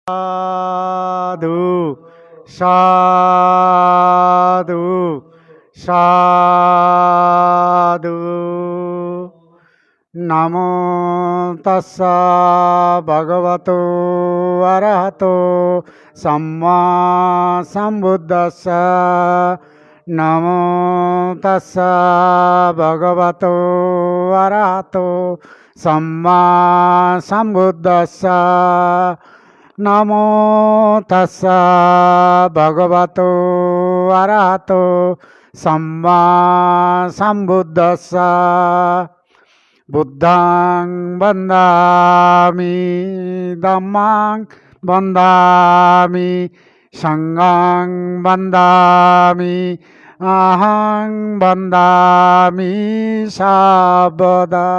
সাধু সাধু সাধু। নমো তস্সা ভগবতো অরহতো সম্মা সম্বুদ্ধস্সা। নমো তস্সা ভগবতো অরহতো সম্মা সম্বুদ্ধস্সা। নমো তস্সা ভগবতো অরহতো সম্মা সম্বুদ্ধস্সা। বুদ্ধং বন্দামি ধম্মং বন্দামি সংঘং বন্দামি অহং বন্দামি সর্বদা।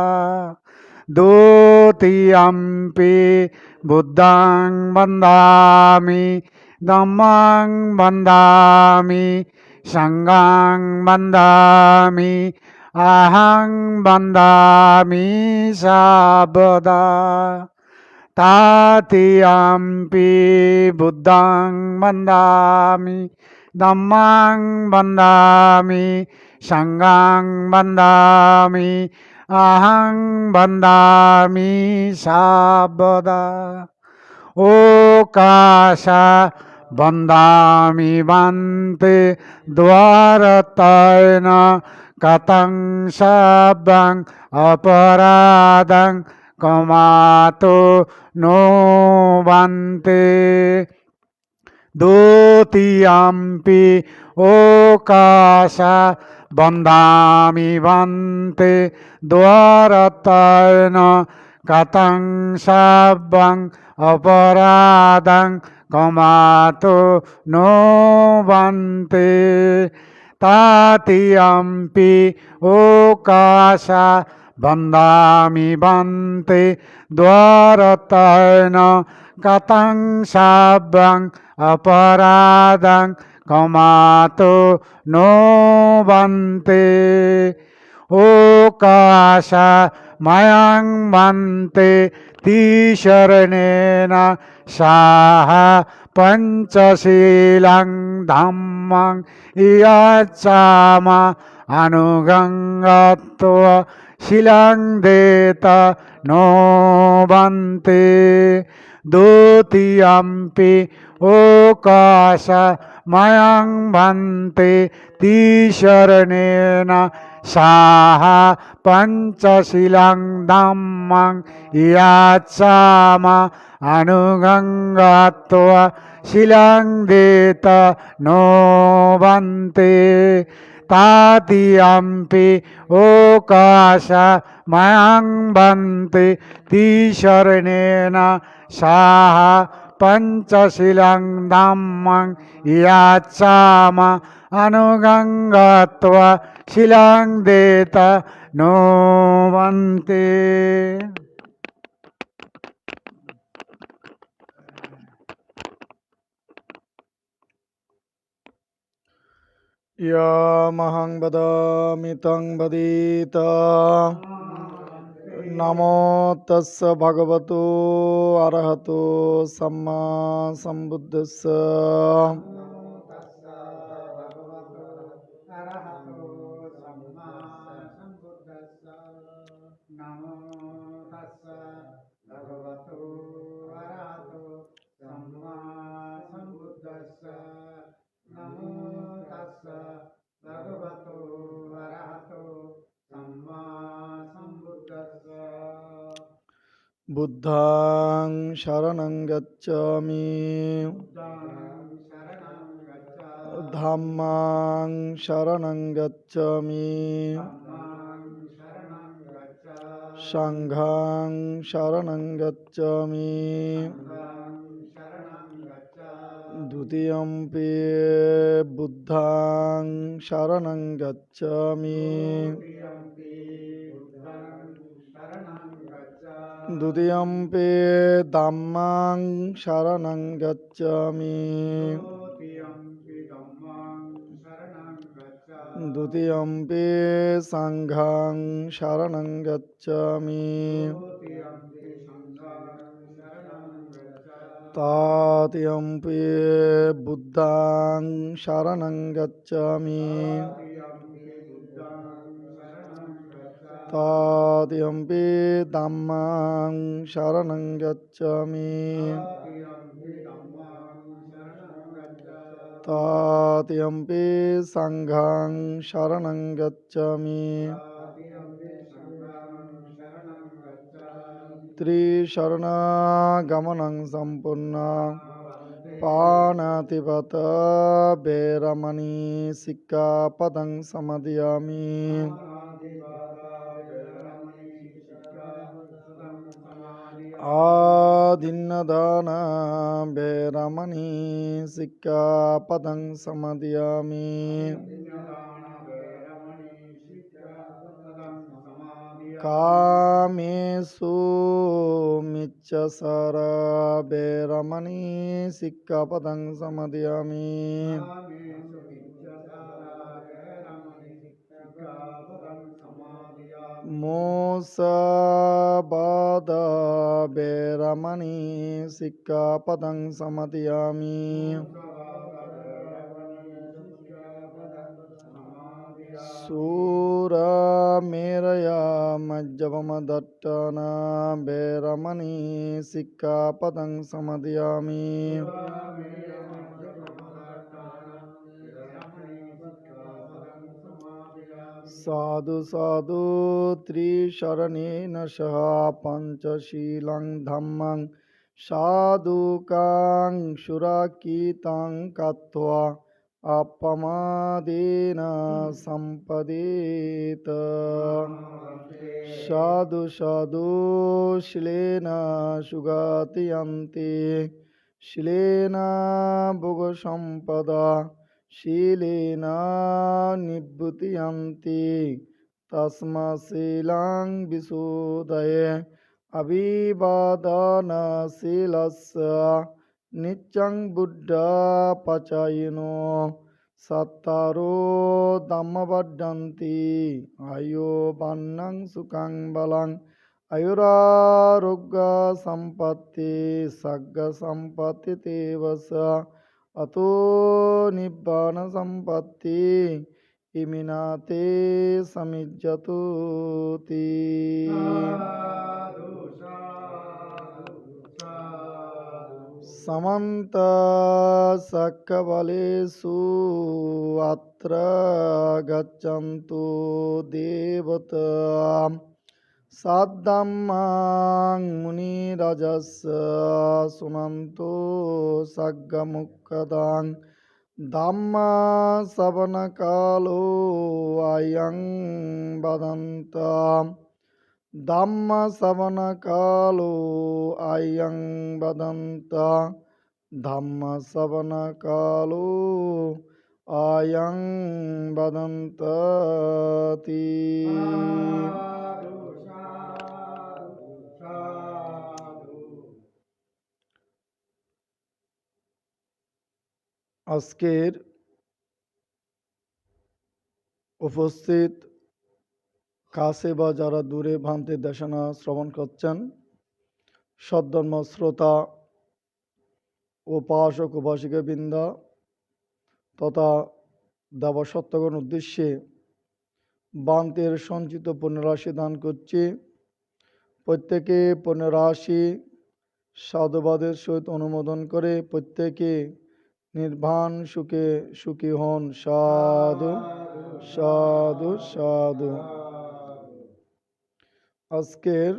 দ্বিতীয়ম্পি বুদ্ধং বন্দামি ধম্মং বন্দামি সংঘং বন্দামি অহং বন্দামি সর্বদা। তৃতীয়ম্পি বুদ্ধং বন্দামি ধম্মং বন্দামি সংঘং বন্দামি অহং বন্দামি সর্বদা। ওকাশ বন্দামি বন্তে দ্বারতয়ন কতং সব্যং অপরাধং কমাতো নো বন্তে। দ্বিতীয়ম্পি ওকাশ বন্দামি বন্তে দ্বারতয়ন কতং সব্যং অপরাধং কমাতো নো বন্তে। তৃতীয়ম্পি ওকাশ বন্দামি বন্তে দ্বারতয়ন কতং সব্যং অপরাধং কমাতো নো বন্তে। ওকাশ ময়ং বন্তে তিসরণেন সহ পঞ্চশীলং ধম্মং ইয়াচ্ছামা অনুগঙ্গত্বা শিলং দেত নো বন্তে। দ্বিতীয়ম্পি ওকাশ ময়ং বন্তে তিসরণেন সহ পঞ্চশীলং ধম্মং ইয়াচ্ছামা অনুগঙ্গত্বা শিলং দেত নো বন্তে। তৃতীয়ম্পি ওকাশ ময়ং বন্তে তিসরণেন সহ পঞ্চশীলং ধম্মং ইয়াচ্ছামা অনুগঙ্গত্বা শিলং দেত নো বন্তে। ইয়ামহং বদামি তং বদিত। নমো তস্য ভগবতো অরহতো সম্মা সম্বুদ্ধস্য। নমো তস্যা ভগবতো অরহতো সম্মা সম্বুদ্ধস্য। নমো তস্যা ভগবতো অরহতো সম্মা সম্বুদ্ধস্য। বুদ্ধং শরণং গচ্ছামি ধম্মং শরণং গচ্ছামি সংঘং শরণং গচ্ছামি। দ্বিতীয়ম্পি বুদ্ধং শরণং গচ্ছামি। দ্বিতীয়ম্পি ধম্মং শরণং গচ্ছামি। দ্বিতীয়ম্পি সংঘং শরণং গচ্ছামি। তাতিয়ম্পি বুদ্ধাং শরণং গচ্ছামি তাতিয়ম্পি ধাম্মাং শরণং গচ্ছামি তাতিয়ম্পি সংঘং শরণং গচ্ছামি ত্রিশরণাগমনং সম্পূর্ণং পাণাতিপাতা বেরমণি সিক্খাপদং সমাদিয়ামি আদিন্নদানা বেরমণি সিক্খাপদং সমাদিয়ামি কামেষু মিচ্ছাচারা বেরমণি সিক্খাপদং সমাদিয়ামি মুসাবাদা বেরমণি সিক্খাপদং সমাদিয়ামি সুরামেরয়া মজ্জপমদট্টানা বেরমণি সিক্খাপদং সমাদিয়ামি সাধু সাধু ত্রিশরণেন সহ পঞ্চশীলং ধম্মং সাধুকাং সুরাকিতাং কাত্বা অপমাদেন সম্পদেত সাধু সাধু শিলেন সুগতিয়ন্তে শিলেন ভোগ সম্পদা শিলেন নিবৃত্যন্তে তস্মাৎ বিশুদ্ধয়ে অভিবাদনশীলস্য নিত্যং বুদ্ধপচায়িনো সত্তারো ধম্মবর্ধন্তি আয়ুবন্নং সুখং বলং আয়ুরারোগ্য সম্পত্তি সগ্গ সম্পত্তি তেবস अतो निब्बान संपत्ति इमिनाते समिज्जतु ती समन्त सक्कबलेषु अत्र गच्छन्तु देवता साद्धम्मां मुनिरजस्य सुनन्तो सग्गमुक्कदां धम्मश्रवणकालो अयं वदन्तां धम्मश्रवणकालो अयं वदन्तां धम्मश्रवणकालो अयं वदन्ति আজকের উপস্থিত কাছে বা যারা দূরে ভ্রান্তির দেশনা শ্রবণ করছেন সদ্ধর্ম শ্রোতা উপাসক উপাসিকা বৃন্দা তথা দেবসত্ত্বগণ উদ্দেশ্যে বান্তের সঞ্চিত পুণ্যরাশি দান করছি। প্রত্যেকে পুণ্যরাশি সাধুবাদের সহিত অনুমোদন করে প্রত্যেকে নির্বাণ সুখে সুখী হন। সাধু সাধু সাধু। আজকের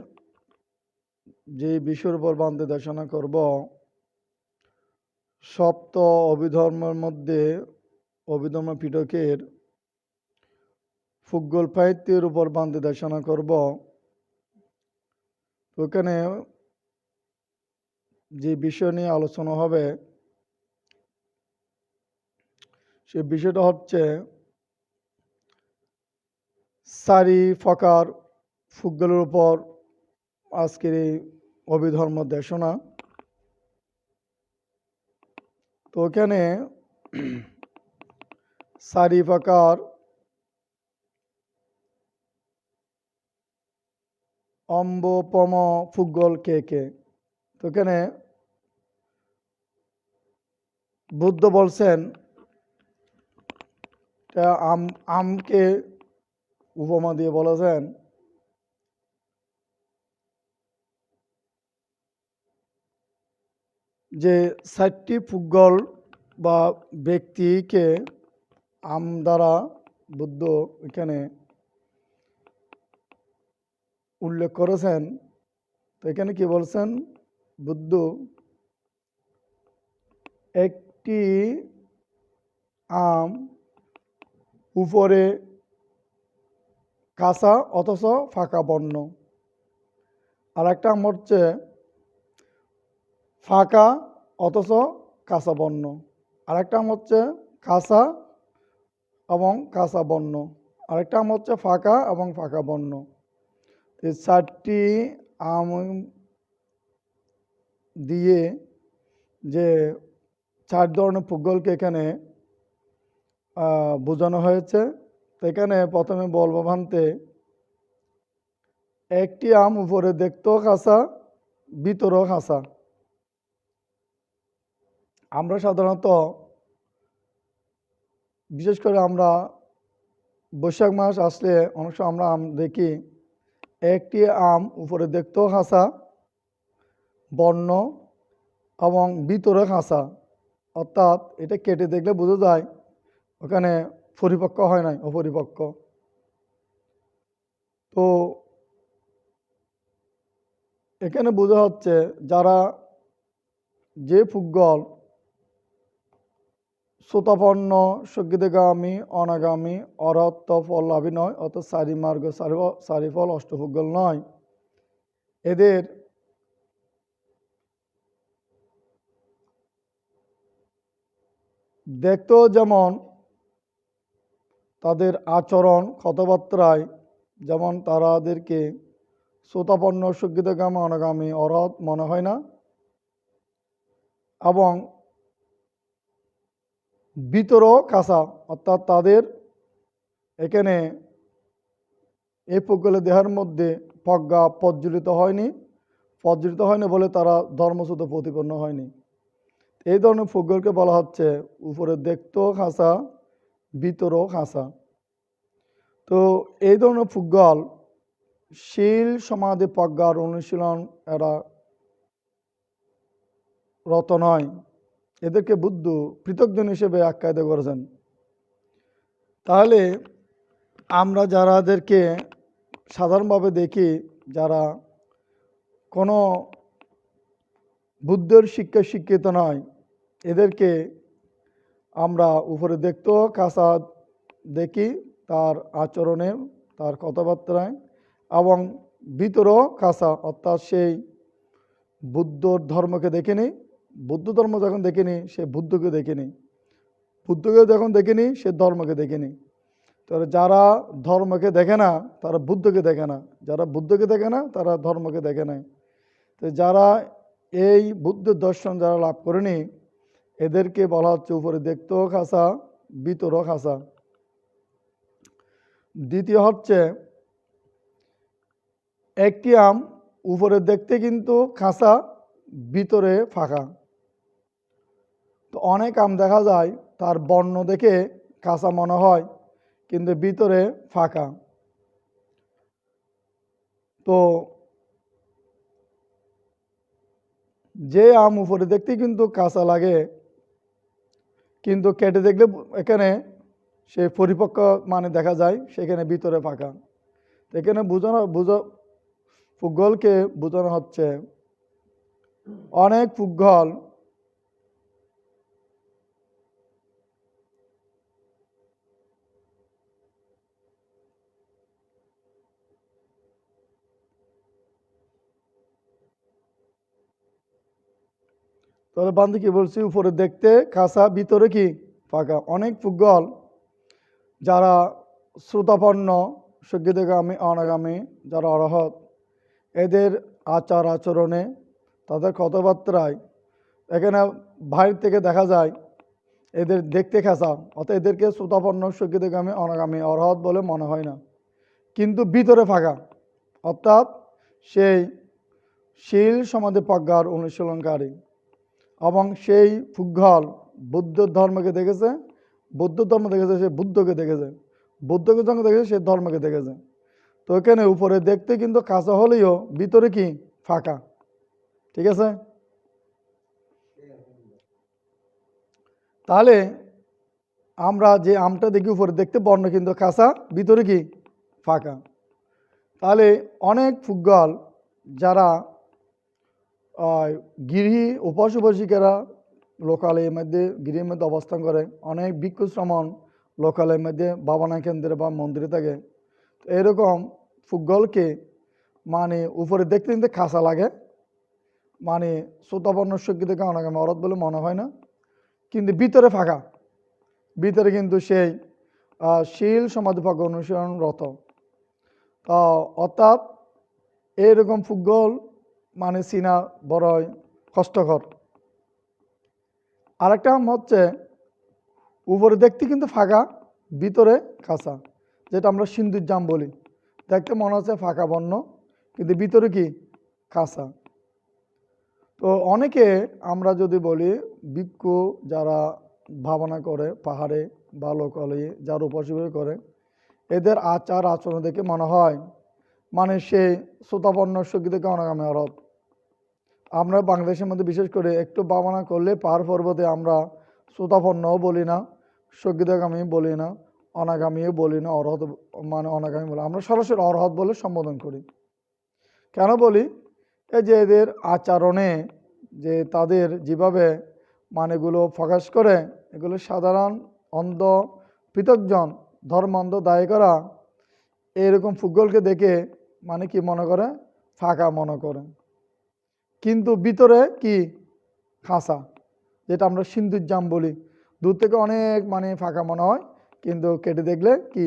যে বিষয়ের উপর বান্তে দেশনা করব, সপ্ত অভিধর্মের মধ্যে অভিধর্ম পিটকের ফুগ্গল পাইত্যের উপর বান্তে দেশনা করব। ওখানে যে বিষয় নিয়ে আলোচনা হবে সে বিষয়টা হচ্ছে চারি প্রকার ফুগ্গলের উপর আজকের এই অভিধর্ম দেশনা। তো ওখানে চারি প্রকার অম্বপম ফুগ্গল কে কে। তো এখানে বুদ্ধ বলছেন আমকে উপমা দিয়ে বলেছেন যে 4টি পুদ্গল বা ব্যক্তিকে আম দ্বারা বুদ্ধ এখানে উল্লেখ করেছেন। তো এখানে কি বলছেন বুদ্ধ, একটি আম উপরে কাঁচা অথচ ফাঁকা বর্ণ, আর একটা আম হচ্ছে ফাঁকা অথচ কাঁচা বর্ণ, আর একটা আম হচ্ছে কাঁচা এবং কাঁচা বর্ণ, আরেকটা আম হচ্ছে ফাঁকা এবং ফাঁকা বর্ণ। এই 4টি আম দিয়ে যে 4 ধরনের পুদ্গলকে এখানে বোঝানো হয়েছে। তো এখানে প্রথমে বলবো ভান্তে, একটি আম উপরে দেখতেও কাঁচা ভিতরেও কাঁচা। আমরা সাধারণত বিশেষ করে আমরা বৈশাখ মাস আসলে অনেক সময় আমরা আম দেখি, একটি আম উপরে দেখতেও কাঁচা বর্ণ এবং ভিতরে কাঁচা, অর্থাৎ এটা কেটে দেখলে বোঝা যায় ওখানে পরিপক্ক হয় নাই, অপরিপক্ক। তো এখানে বোঝা হচ্ছে যারা যে পুদ্গল শ্রোতাপন্ন সজ্ঞিতগামী অনাগামী অরহত্ত ফল লাভী নয়, অর্থাৎ চারি মার্গ চারি ফল অষ্টপুদ্গল নয়, এদের দেখতেও যেমন তাদের আচরণ কথাবার্তায় যেমন তাদেরকে শ্রোতাপন্ন সজ্ঞিতগামী অনাগামী অরহৎ মনে হয় না, এবং ভিতরও কাঁচা, অর্থাৎ তাদের এখানে এই পুদ্গলের দেহের মধ্যে প্রজ্ঞা প্রজ্বলিত হয়নি বলে তারা ধর্মচ্যুত প্রতিপন্ন হয়নি। এই ধরনের পুদ্গলকে বলা হচ্ছে উপরে দেখতেও কাঁচা ভিতরেও কাঁচা। তো এই ধরনের পুদ্গল শীল সমাধি প্রজ্ঞার অনুশীলন এরা রত নয়, এদেরকে বুদ্ধ পৃথকজন হিসেবে আখ্যায়িত করেছেন। তাহলে আমরা যারাদেরকে সাধারণভাবে দেখি, যারা কোনো বুদ্ধের শিক্ষায় শিক্ষিত নয়, এদেরকে আমরা উপরে দেখতেও কাঁচা দেখি তার আচরণে, তার কথাবার্তায়, এবং ভিতরেও কাঁচা, অর্থাৎ সেই বুদ্ধ ধর্মকে দেখেনি। বুদ্ধ ধর্ম যখন দেখেনি সে বুদ্ধকে দেখেনি, বুদ্ধকে যখন দেখেনি সে ধর্মকে দেখেনি। তাহলে যারা ধর্মকে দেখে না তারা বুদ্ধকে দেখে না, যারা বুদ্ধকে দেখে না তারা ধর্মকে দেখে না। তো যারা এই বুদ্ধ দর্শন যারা লাভ করেনি, এদেরকে বলা হচ্ছে উপরে দেখতেও কাঁচা ভিতরেও কাঁচা। দ্বিতীয় হচ্ছে, একটি আম উপরে দেখতে কিন্তু কাঁচা ভিতরে ফাঁকা। তো অনেক আম দেখা যায় তার বর্ণ দেখে কাঁচা মনে হয় কিন্তু ভিতরে ফাঁকা। তো যে আম উপরে দেখতে কিন্তু কাঁচা লাগে কিন্তু কেটে দেখলে এখানে সে পরিপক্ক মানে দেখা যায়, সেখানে ভিতরে ফাঁকা। এখানে পুদ্গলকে বোঝানো হচ্ছে অনেক পুদ্গল তাহলে বান্ধব কি বলছি, উপরে দেখতে কাঁচা ভিতরে কি ফাঁকা। অনেক পুদ্গল যারা শ্রোতাপন্ন সজ্ঞিতগামী অনাগামী যারা অরহৎ, এদের আচার আচরণে তাদের কথাবার্তায় এখানে বাইরে থেকে দেখা যায় এদের দেখতে কাঁচা, অর্থাৎ এদেরকে শ্রোতাপন্ন সজ্ঞিতগামী অনাগামী অরহৎ বলে মনে হয় না, কিন্তু ভিতরে ফাঁকা, অর্থাৎ সেই শীল সমাধি প্রজ্ঞার অনুশীলনকারী। এবং সেই পুদ্গল বুদ্ধ ধর্মকে দেখেছে, বৌদ্ধ ধর্ম দেখেছে, সে বুদ্ধকে দেখেছে, বুদ্ধকে যখন দেখেছে সে ধর্মকে দেখেছে। তো এখানে উপরে দেখতে কিন্তু কাঁচা হলেও ভিতরে কি ফাঁকা। ঠিক আছে, তাহলে আমরা যে আমটা দেখি উপরে দেখতে বর্ণ কিন্তু কাঁচা, ভিতরে কি ফাঁকা। তাহলে অনেক পুজ্ঞল যারা গৃহী উপাসিকেরা লোকালয়ের মধ্যে গৃহের মধ্যে অবস্থান করে, অনেক ভিক্ষু শ্রমণ লোকালয়ের মধ্যে ভাবনা কেন্দ্রে বা মন্দিরে থাকে। এরকম পুজ্ঞলকে মানে উপরে দেখতে কিন্তু কাঁচা লাগে, মানে শ্রোতাপন্ন শক্তি থেকে অনেক মরদ বলে মনে হয় না, কিন্তু ভিতরে ফাঁকা, ভিতরে কিন্তু সেই শীল সমাধিভাগ অনুসরণরত। অর্থাৎ এইরকম পুজ্ঞল মানে চিনা বড়ই কষ্টকর। আরেকটা হচ্ছে উপরে দেখতে কিন্তু ফাঁকা, ভিতরে কাঁচা, যেটা আমরা সিন্দুর জাম বলি। দেখতে মনে হচ্ছে ফাঁকা বর্ণ, কিন্তু ভিতরে কি কাঁচা। তো অনেকে আমরা যদি বলি ভিক্ষু যারা ভাবনা করে পাহাড়ে বা লোকালয়ে যারা উপাসনা করে, এদের আচার আচরণ দেখে মনে হয় মানে সেই শ্রোতাপন্ন শক্তি থেকে অনাগামী অরত। আমরা বাংলাদেশের মধ্যে বিশেষ করে একটু ভাবনা করলে পাহাড় পর্বতে আমরা শ্রোতাপন্নও বলি না, সঙ্গীতগামী বলি না, অনাগামীও বলি না, অরহত মানে অনাগামী বলি, আমরা সরাসরি অরহত বলে সম্বোধন করি। কেন বলি? এই যে এদের আচরণে যে তাদের যেভাবে মানেগুলো প্রকাশ করে, এগুলো সাধারণ অন্ধ পৃথকজন ধর্মান্ধ দায়ী করা এরকম ফুটবলকে দেখে মানে কি মনে করে ফাঁকা মনে করে, কিন্তু ভিতরে কি খাঁচা, যেটা আমরা সিন্দুর জাম বলি। দূর থেকে অনেক মানে ফাঁকা মনে হয়, কিন্তু কেটে দেখলে কি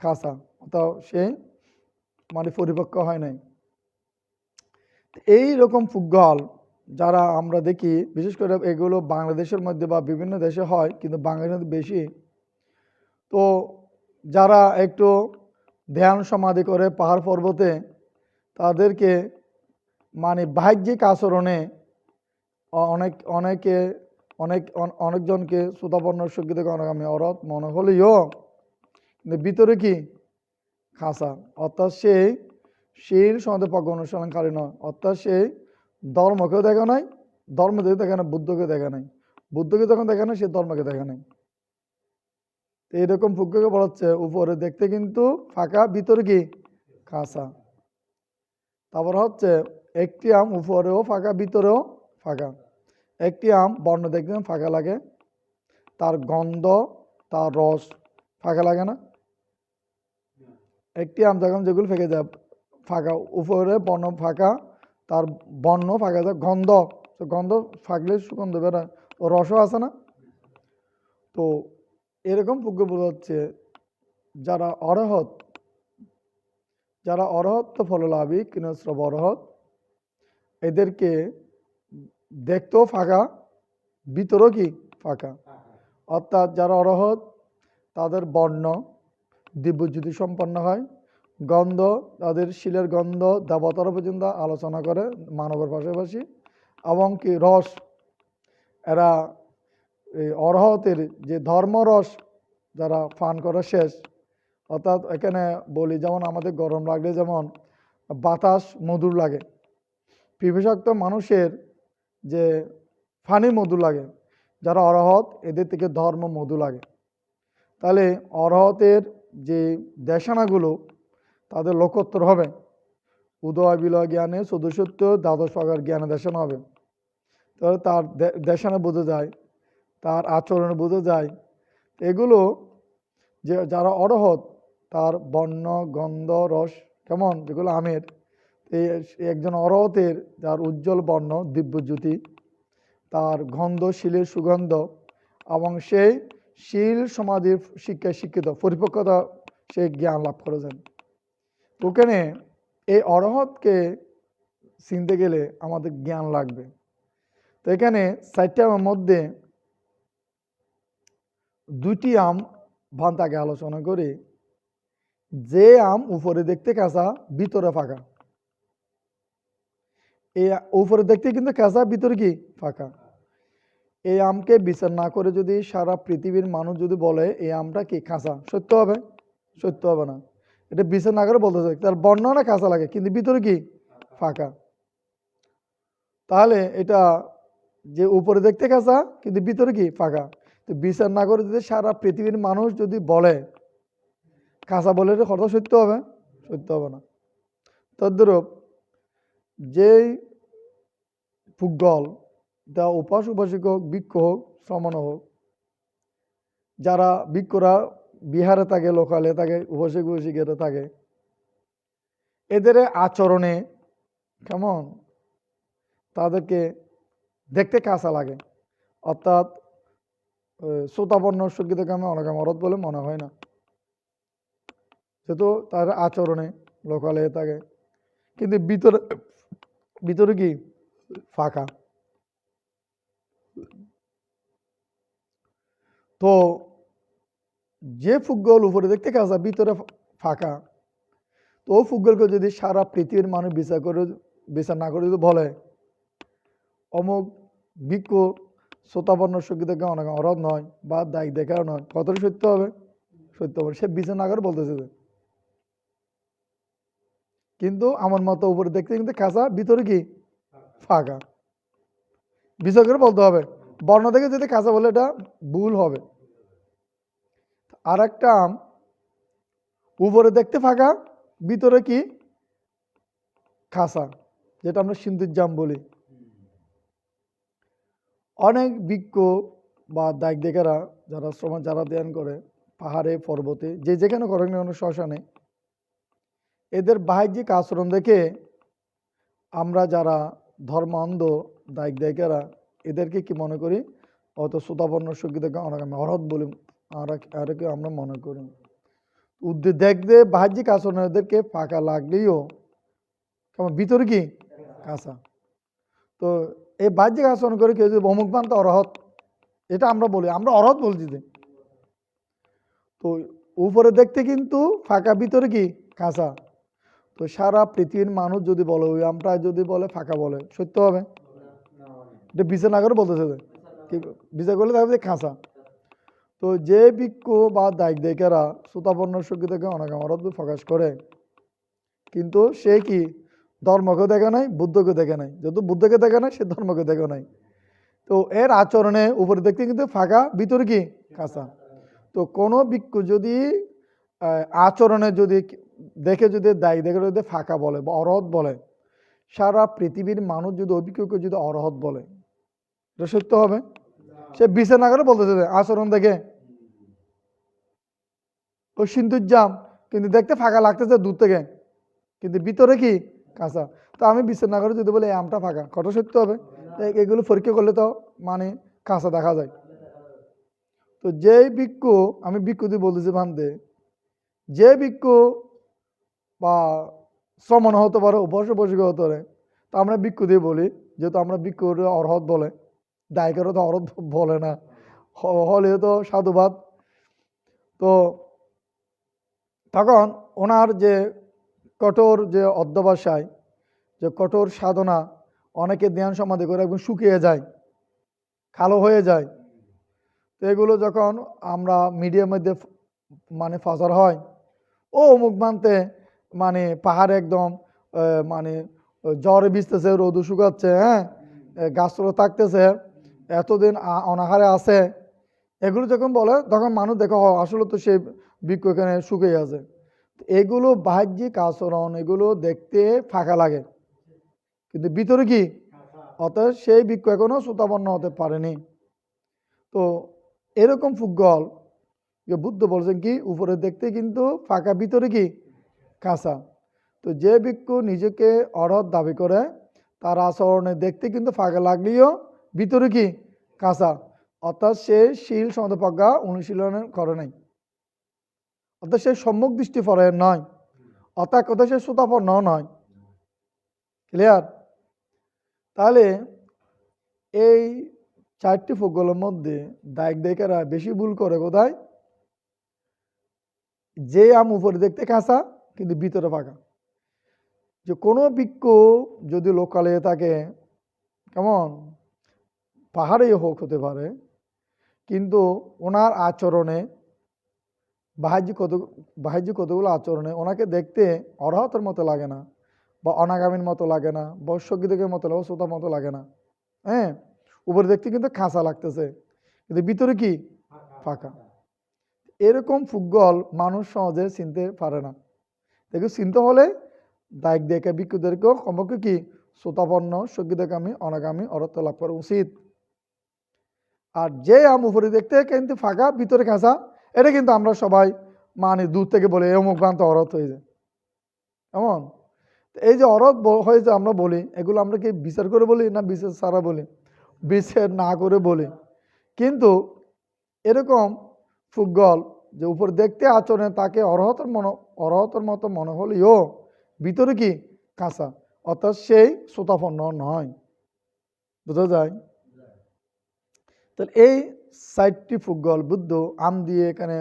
খাঁচা, অর্থাৎ সে মানে পরিপক্ক হয় নাই। এই রকম ফুটবল যারা আমরা দেখি, বিশেষ করে এগুলো বাংলাদেশের মধ্যে বা বিভিন্ন দেশে হয়, কিন্তু বাংলাদেশের বেশি। তো যারা একটু ধ্যান সমাধি করে পাহাড় পর্বতে, তাদেরকে মানে বাহ্যিক আচরণে অনেকজনকে শ্রোতাপন্ন শক্তি থেকে অনাগামী অরত মনে হলেও কিন্তু ভিতরে কি খাঁচা, অর্থাৎ সেই শীল সমাধি পজ্ঞ অনুসরণকারী নয়, অর্থাৎ সেই ধর্মকেও দেখা নাই, ধর্ম দেখা নাই, বুদ্ধকে দেখা নাই, বুদ্ধকে যখন দেখা নাই সে ধর্মকে দেখা নাই। এইরকম পুজ্ঞকে বলা হচ্ছে উপরে দেখতে কিন্তু ফাঁকা, ভিতরে কি কাঁচা। তারপর হচ্ছে একটি আম উপরেও ফাঁকা, ভিতরেও ফাঁকা। একটি আম বর্ণ দেখতে ফাঁকা লাগে, তার গন্ধ তার রস ফাঁকা লাগে না? একটি আম যখন যেগুলো ফেঁকে যায় ফাঁকা, উপরে বর্ণ ফাঁকা, তার বর্ণ ফাঁকা যায়, গন্ধ গন্ধ ফাঁকলে সুগন্ধ বেরোয়, রসও আছে না? তো এরকম পুজ্ঞ বোঝাচ্ছে যারা অরহত, যারা অরহত তো ফললাভী কিনস্রব অরহত, এদেরকে দেখতেও ফাঁকা, ভিতরও কি ফাঁকা। অর্থাৎ যারা অরহত তাদের বর্ণ দিব্যজ্যোতি সম্পন্ন হয়, গন্ধ তাদের শিলের গন্ধ দেবতারা পর্যন্ত আলোচনা করে মানবের পাশাপাশি, এবং কি রস এরা এই অরহতের যে ধর্মরস যারা পান করে শেষ। অর্থাৎ এখানে বলি যেমন আমাদের গরম লাগলে যেমন বাতাস মধুর লাগে, পিপাসাক্ত মানুষের যে পানি মধুর লাগে, যারা অরহত এদের থেকে ধর্ম মধু লাগে। তাহলে অরহতের যে দেশানাগুলো তাদের লোকোত্তর হবে, উদয় বিলয় জ্ঞানে সদস্যত্ব দ্বাদশ প্রকার জ্ঞানে দেশানা হবে। তাহলে তার দেশানা বোঝা যায়, তার আচরণ বোঝা যায়। এগুলো যে যারা অরহত তার বর্ণ গন্ধ রস কেমন, যেগুলো আমের, এই একজন অরহতের যার উজ্জ্বল বর্ণ দিব্যজ্যোতি, তার গন্ধ শিলের সুগন্ধ, এবং সেই শিল সমাধির শিক্ষায় শিক্ষিত পরিপক্কতা সে জ্ঞান লাভ করেছেন। ওখানে এই অরহতকে চিনতে গেলে আমাদের জ্ঞান লাগবে। তো এখানে 4টি আমের মধ্যে 2টি আম ভান্তাকে আলোচনা করি। যে আম উপরে দেখতে কাঁচা, ভিতরে ফাঁকা। এই উপরে দেখতে কিন্তু কাঁচা, ভিতরে কি ফাঁকা। এই আমকে বিচার না করে যদি সারা পৃথিবীর মানুষ যদি বলে এই আমটা কি কাঁচা, সত্য হবে? সত্য হবে না। এটা বিচার না করে বলতেছে তার বর্ণনা কাঁচা লাগে কিন্তু ভিতরে কি ফাঁকা। তাহলে এটা যে উপরে দেখতে কাঁচা কিন্তু ভিতরে কি ফাঁকা। তো বিচার না করে যদি সারা পৃথিবীর মানুষ যদি বলে কাঁচা বলে এটা কথা সত্য হবে? সত্য হবে না। তদ্রূপ যেই পুদ্গল তা উপাস উপাসক হোক, ভিক্ষ হোক, শ্রমণ হোক, যারা ভিক্ষুরা বিহারে থাকে, লোকালে থাকে, উপাসক উপাসিকারা থাকে, এদের আচরণে কেমন তাদেরকে দেখতে কাঁচা লাগে, অর্থাৎ শ্রোতাপন্ন শিক্ষিত কামে অনেকে মরদ বলে মনে হয় না, যেহেতু তার আচরণে লোকালে থাকে কিন্তু ভিতরে ভিতরে কি ফাঁকা। তো যে ফুটবল উপরে দেখতে কাঁচা ভিতরে ফাঁকা, তো ও ফুটবলকে যদি সারা পৃথিবীর মানুষ বিচার না করে যদি বলে অমুক ভিক্ষু শ্রোতাপন্ন শিক্ষিতকে অনেক অরধ নয় বা দায়ী দেখাও নয়, কতটা সত্য হবে? সত্য হবে। সে বিচার না করে বলতেছে যে কিন্তু আমার মতো উপরে দেখতে কিন্তু কাঁচা ভিতরে কি ফাঁকা, বিচার করে বলতে হবে। বর্ণ থেকে যদি কাঁচা বলে এটা ভুল হবে। আর একটা আম উপরে দেখতে ফাঁকা ভিতরে কি কাঁচা, যেটা আমরা সিন্ধুর জাম বলি। অনেক ভিক্ষু বা দায়িক দেখারা যারা শ্রমণ যারা ধ্যান করে পাহাড়ে পর্বতে যে যেখানে করেন না শ্মশানে, এদের বাহ্যিক আচরণ দেখে আমরা যারা ধর্মান্ধ দায়িক দেখারা এদেরকে কি মনে করি, অত শ্রোতাপন্ন শিক্ষিতকে অনেক আমি অরহৎ বলি আর কি আমরা মনে করি। দেখতে বাহ্যিক আচরণ এদেরকে ফাঁকা লাগলেও কেমন ভিতরে কি কাঁচা। তো এই বাহ্যিক আচরণ করে কেউ যদি অমুক বান তো অরহৎ, এটা আমরা বলি, আমরা অরহৎ বলছি যে। তো উপরে দেখতে কিন্তু ফাঁকা ভিতরে কি কাঁচা। তো সারা পৃথিবীর মানুষ যদি বলে ওই আমটা যদি বলে ফাঁকা বলে, সত্য হবে? এটা বিচার না করে বলতেছে যে কি বিচার করলে তাহলে যে কাঁচা। তো যে ভিক্ষু বা দায়িক দেখারা শ্রোতাপন্ন শিক্ষিতকে অনেক অরহৎ প্রকাশ করে, কিন্তু সে কি ধর্মকে দেখে নাই, বুদ্ধকে দেখে নাই। যেহেতু বুদ্ধকে দেখে নাই, সে ধর্মকে দেখে নাই। তো এর আচরণে উপরে দেখতে কিন্তু ফাঁকা ভিতরে কি কাঁচা। তো কোনো ভিক্ষু যদি আচরণে যদি দেখে যদি দায়ী দেখে যদি ফাঁকা বলে বা অরহৎ বলে, সারা পৃথিবীর মানুষ যদি অভিজ্ঞকে যদি অরহৎ বলে, এটা সত্য হবে? সে বিচার না করে বলতেছে আচরণ দেখে ও সিন্ধুর জাম কিন্তু দেখতে ফাঁকা লাগতেছে দূর থেকে কিন্তু ভিতরে কি কাঁচা। তো আমি বিচার না করে যদি বলে এই আমটা ফাঁকা, কত সত্য হবে? এগুলো পরীক্ষা করলে তো মানে কাঁচা দেখা যায়। তো যেই ভিক্ষু, আমি ভিক্ষু দিয়ে বলতেছি ভান্তে, যে ভিক্ষু বা শ্রমণ হতে পারে, উপাস উপাসিকা হতে পারে, তো আমরা ভিক্ষু দিয়ে বলি, যেহেতু আমরা ভিক্ষুর অরহৎ বলে, দায়িকেরও তো অরহৎ বলে না, হলে তো সাধুবাদ। তো তখন ওনার যে কঠোর যে অধ্যবসায়, যে কঠোর সাধনা, অনেকে ধ্যান সমাধি করে একদম শুকিয়ে যায়, কালো হয়ে যায়। তো এগুলো যখন আমরা মিডিয়ার মধ্যে মানে ফাজার হয়, ও অমুক মানতে মানে পাহাড়ে একদম মানে জ্বরে ভিজতেছে, রোদু শুকাচ্ছে, হ্যাঁ গাছগুলো থাকতেছে, এতদিন অনাহারে আছে, এগুলো যখন বলে তখন মানুষ দেখো আসলে তো সে বৃক্ষ এখানে শুকিয়ে আছে। এগুলো বাহ্যিক আচরণ, এগুলো দেখতে ফাঁকা লাগে কিন্তু ভিতরে কি, অতএব সেই বৃক্ষ এখনো শ্রোতাপন্ন হতে পারেনি। তো এরকম ফুটবল বুদ্ধ বলছেন কি উপরে দেখতে কিন্তু ফাঁকা ভিতরে কি কাঁচা। তো যে ভিক্ষু নিজেকে অরহৎ দাবি করে তার আচরণে দেখতে কিন্তু ফাঁকা লাগলেও ভিতরে কি কাঁচা, অর্থাৎ সে শীল সমতপ্রজ্ঞা অনুশীলন করে নাই, অর্থাৎ সে সম্মুখ দৃষ্টি পরায়ণ নয়, অর্থাৎ কোথাও সে শ্রোতাপন্ন নয়। ক্লিয়ার? তাহলে এই চারটি ফুটবলের মধ্যে দায়িক দায়িকারা বেশি ভুল করে কোথায়? যে আম উপরে দেখতে কাঁচা কিন্তু ভিতরে ফাঁকা। যে কোনো ভিক্ষু যদি লোকালে থাকে কেমন পাহাড়েই হোক হতে পারে, কিন্তু ওনার আচরণে বাহ্যিক কতগুলো আচরণে ওনাকে দেখতে অরহতের মতো লাগে না, বা অনাগামীর মতো লাগে না, বা সঙ্গীতের মতো লাগে, শ্রোতার মতো লাগে না। হ্যাঁ, উপরে দেখতে কিন্তু খাঁচা লাগতেছে, কিন্তু ভিতরে কি ফাঁকা। এরকম ফুটবল মানুষ সহজে চিনতে পারে না। দেখো, চিনতে হলে দায়িক দেখে ভিক্ষুদেরকেও কমপক্ষে কি শ্রোতাপন্ন সঙ্গীতগামী অনাগামী অরত্ব লাভ করা উচিত। আর যে আম উপরে দেখতে কিন্তু ফাঁকা ভিতরে খাঁচা, এটা কিন্তু আমরা সবাই মানে দূর থেকে বলে অমুক প্রান্ত অরথ হয়ে যায় এমন। এই যে অরথ হয়ে যে আমরা বলি, এগুলো আমরা কি বিচার করে বলি না বিচার ছাড়া বলি? বিচার না করে বলি। কিন্তু এরকম ফুটবল যে উপর দেখতে আচরণে তাকে অরহতের মতো মনে হলেও ভিতরে কি কাঁচা, অর্থাৎ সেই শ্রোতাপন্ন নয়। বোঝা যায়? তাহলে এই 4টি ফুটবল বুদ্ধ আম দিয়ে এখানে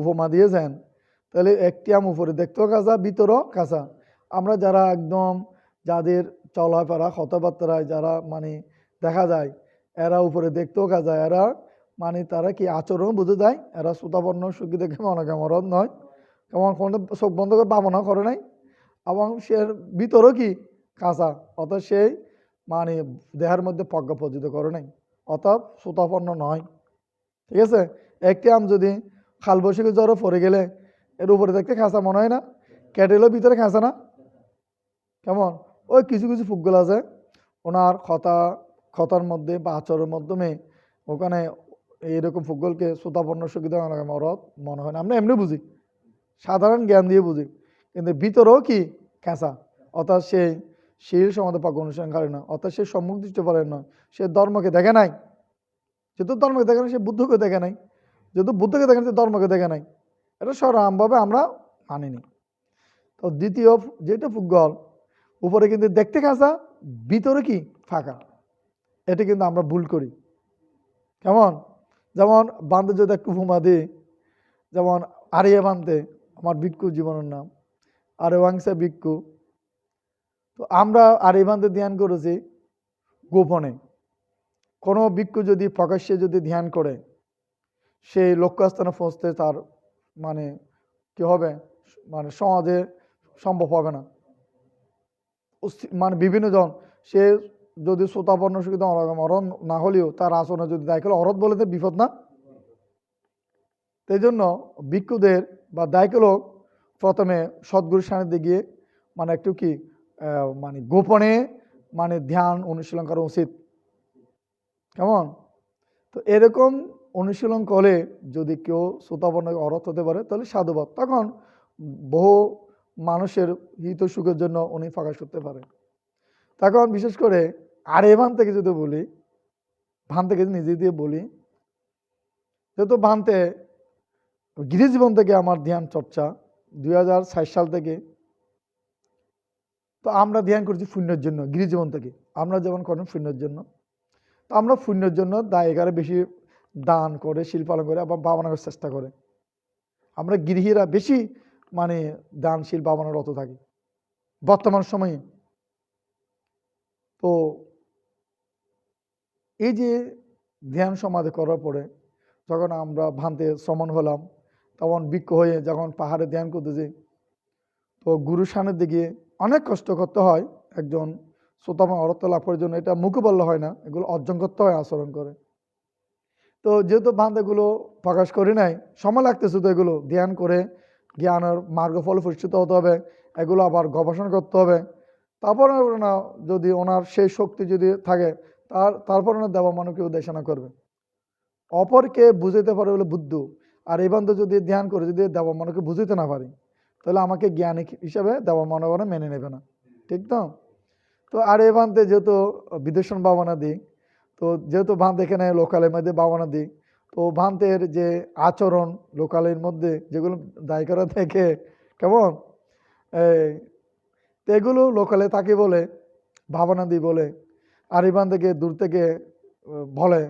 উপমা দিয়েছেন। তাহলে একটি আম উপরে দেখতেও কাঁচা, ভিতরও কাঁচা। আমরা যারা একদম যাদের চলাফেরা কথাবার্তায় যারা মানে দেখা যায় এরা উপরে দেখতেও কাঁচা, এরা মানে তারা কি আচরণ বুঝে যায়, এরা শ্রোতাপন্ন সুখী দেখে মনে মরদ নয়, কেমন কোনো চোখ বন্ধ করে ভাবনা করে নাই, এবং সে ভিতরও কি কাঁচা, অর্থাৎ সেই মানে দেহের মধ্যে প্রজ্ঞা প্রযোজিত করে নাই, অর্থাৎ শ্রোতাপন্ন নয়। ঠিক আছে? একটি আম যদি খাল বৈশাখী জ্বরে পড়ে গেলে এর উপরে দেখতে খাঁচা মনে হয় না, কেটেলেও ভিতরে খাঁচা না। কেমন ওই কিছু কিছু ফুটবল আছে ওনার কথার মধ্যে বা আচরণের মাধ্যমে ওখানে এইরকম ফুটবলকে শ্রোতাপন্ন সুবিধা মরদ মনে হয় না, আমরা এমনি বুঝি, সাধারণ জ্ঞান দিয়ে বুঝি, কিন্তু ভিতরেও কি কাঁচা, অর্থাৎ সেই শির সমাধি পাক অনুষ্ঠানকারী না, অর্থাৎ সে সম্মুখ দৃষ্টি পারেন না, সে ধর্মকে দেখে নাই। যেহেতু ধর্মকে দেখে নাই, সে বুদ্ধকে দেখে নাই, যেহেতু বুদ্ধকে দেখেন সে ধর্মকে দেখে নাই, এটা সরামভাবে আমরা মানিনি। তো দ্বিতীয় যেটা ফুটবল উপরে কিন্তু দেখতে কাঁচা, ভিতরে কি ফাঁকা, এটা কিন্তু আমরা ভুল করি। কেমন? যেমন বান্ধে যদি একটু উপমা দিই, যেমন আরিয়া বান্ধে, আমার ভিক্ষু জীবনের নাম আরে ওয়াংসা ভিক্ষু। তো আমরা আরিয়া বান্ধে ধ্যান করেছি গোপনে। কোনো ভিক্ষু যদি প্রকাশ্যে যদি ধ্যান করে, সেই লক্ষ্যস্থানে পৌঁছতে তার মানে কি হবে, মানে সমাজে সম্ভব হবে না। মানে বিভিন্ন জন সে যদি শ্রোতাপন্ন সুবিধা অরণ না হলেও তার আচরণে যদি দায় করলে অরথ বলে তো বিপদ না। সেই জন্য ভিক্ষুদের বা দায়িক লোক প্রথমে সদ্গুরুর সান্নিধ্যে গিয়ে মানে একটু কি মানে গোপনে মানে ধ্যান অনুশীলন করা উচিত। কেমন? তো এরকম অনুশীলন করে যদি কেউ শ্রোতাপন্ন অরথ হতে পারে তাহলে সাধুবাদ, তখন বহু মানুষের হিত সুখের জন্য উনি প্রকাশ করতে পারে। তখন বিশেষ করে আর এ ভান থেকে যদি বলি, ভান থেকে নিজে দিয়ে বলি, যেহেতু ভানতে গৃহজীবন থেকে আমার ধ্যান চর্চা 2006 সাল থেকে, তো আমরা ধ্যান করছি পুণ্যের জন্য। গৃহজীবন থেকে আমরা যেমন করেন পুণ্যের জন্য, তো আমরা পুণ্যের জন্য দায়িকারে বেশি দান করে শিল পালন করে আবার ভাবনা করার চেষ্টা করে। আমরা গৃহীরা বেশি মানে দানশীল ভাবনার রত থাকি বর্তমান সময়ে। তো এই যে ধ্যান সমাধি করার পরে যখন আমরা ভান্তে সমন হলাম, তখন ভিক্ষু হয়ে যখন পাহাড়ে ধ্যান করতে যাই, তো গুরু সান্নিধ্যে গিয়ে অনেক কষ্ট করতে হয় একজন শ্রোতাময় অরত্ব লাভ করার জন্য। এটা মুখে বললে হয় না, এগুলো অর্জন করতে হয় আচরণ করে। তো যেহেতু ভান্তেগুলো প্রকাশ করি নাই, সময় লাগতেছে, তো এগুলো ধ্যান করে জ্ঞানের মার্গফল প্রতিষ্ঠিত হতে হবে, এগুলো আবার গবেষণা করতে হবে। তারপরে না যদি ওনার সেই শক্তি যদি থাকে তারপরে না দেওয়া মানুষকে উদ্দেশনা করবে, অপরকে বুঝাইতে পারে বলে বুদ্ধ। আর এই বান্ধব যদি ধ্যান করে যদি দেওয়া মানুষকে বুঝাইতে না পারি, তাহলে আমাকে জ্ঞানী হিসাবে দেওয়া মানবরা মেনে নেবে না। ঠিক তো? তো আর এই বান্ধে যেহেতু বিদেশন ভাবনা দিই, তো যেহেতু ভান্ত এখানে লোকালের মধ্যে ভাবনা দিই, তো ভান্তের যে আচরণ লোকালের মধ্যে যেগুলো দায়ী করা থেকে কেমন এই, তো এগুলো লোকালে তাকে বলে ভাবনা দিই বলে, আর এই বান্ধকে দূর থেকে বলে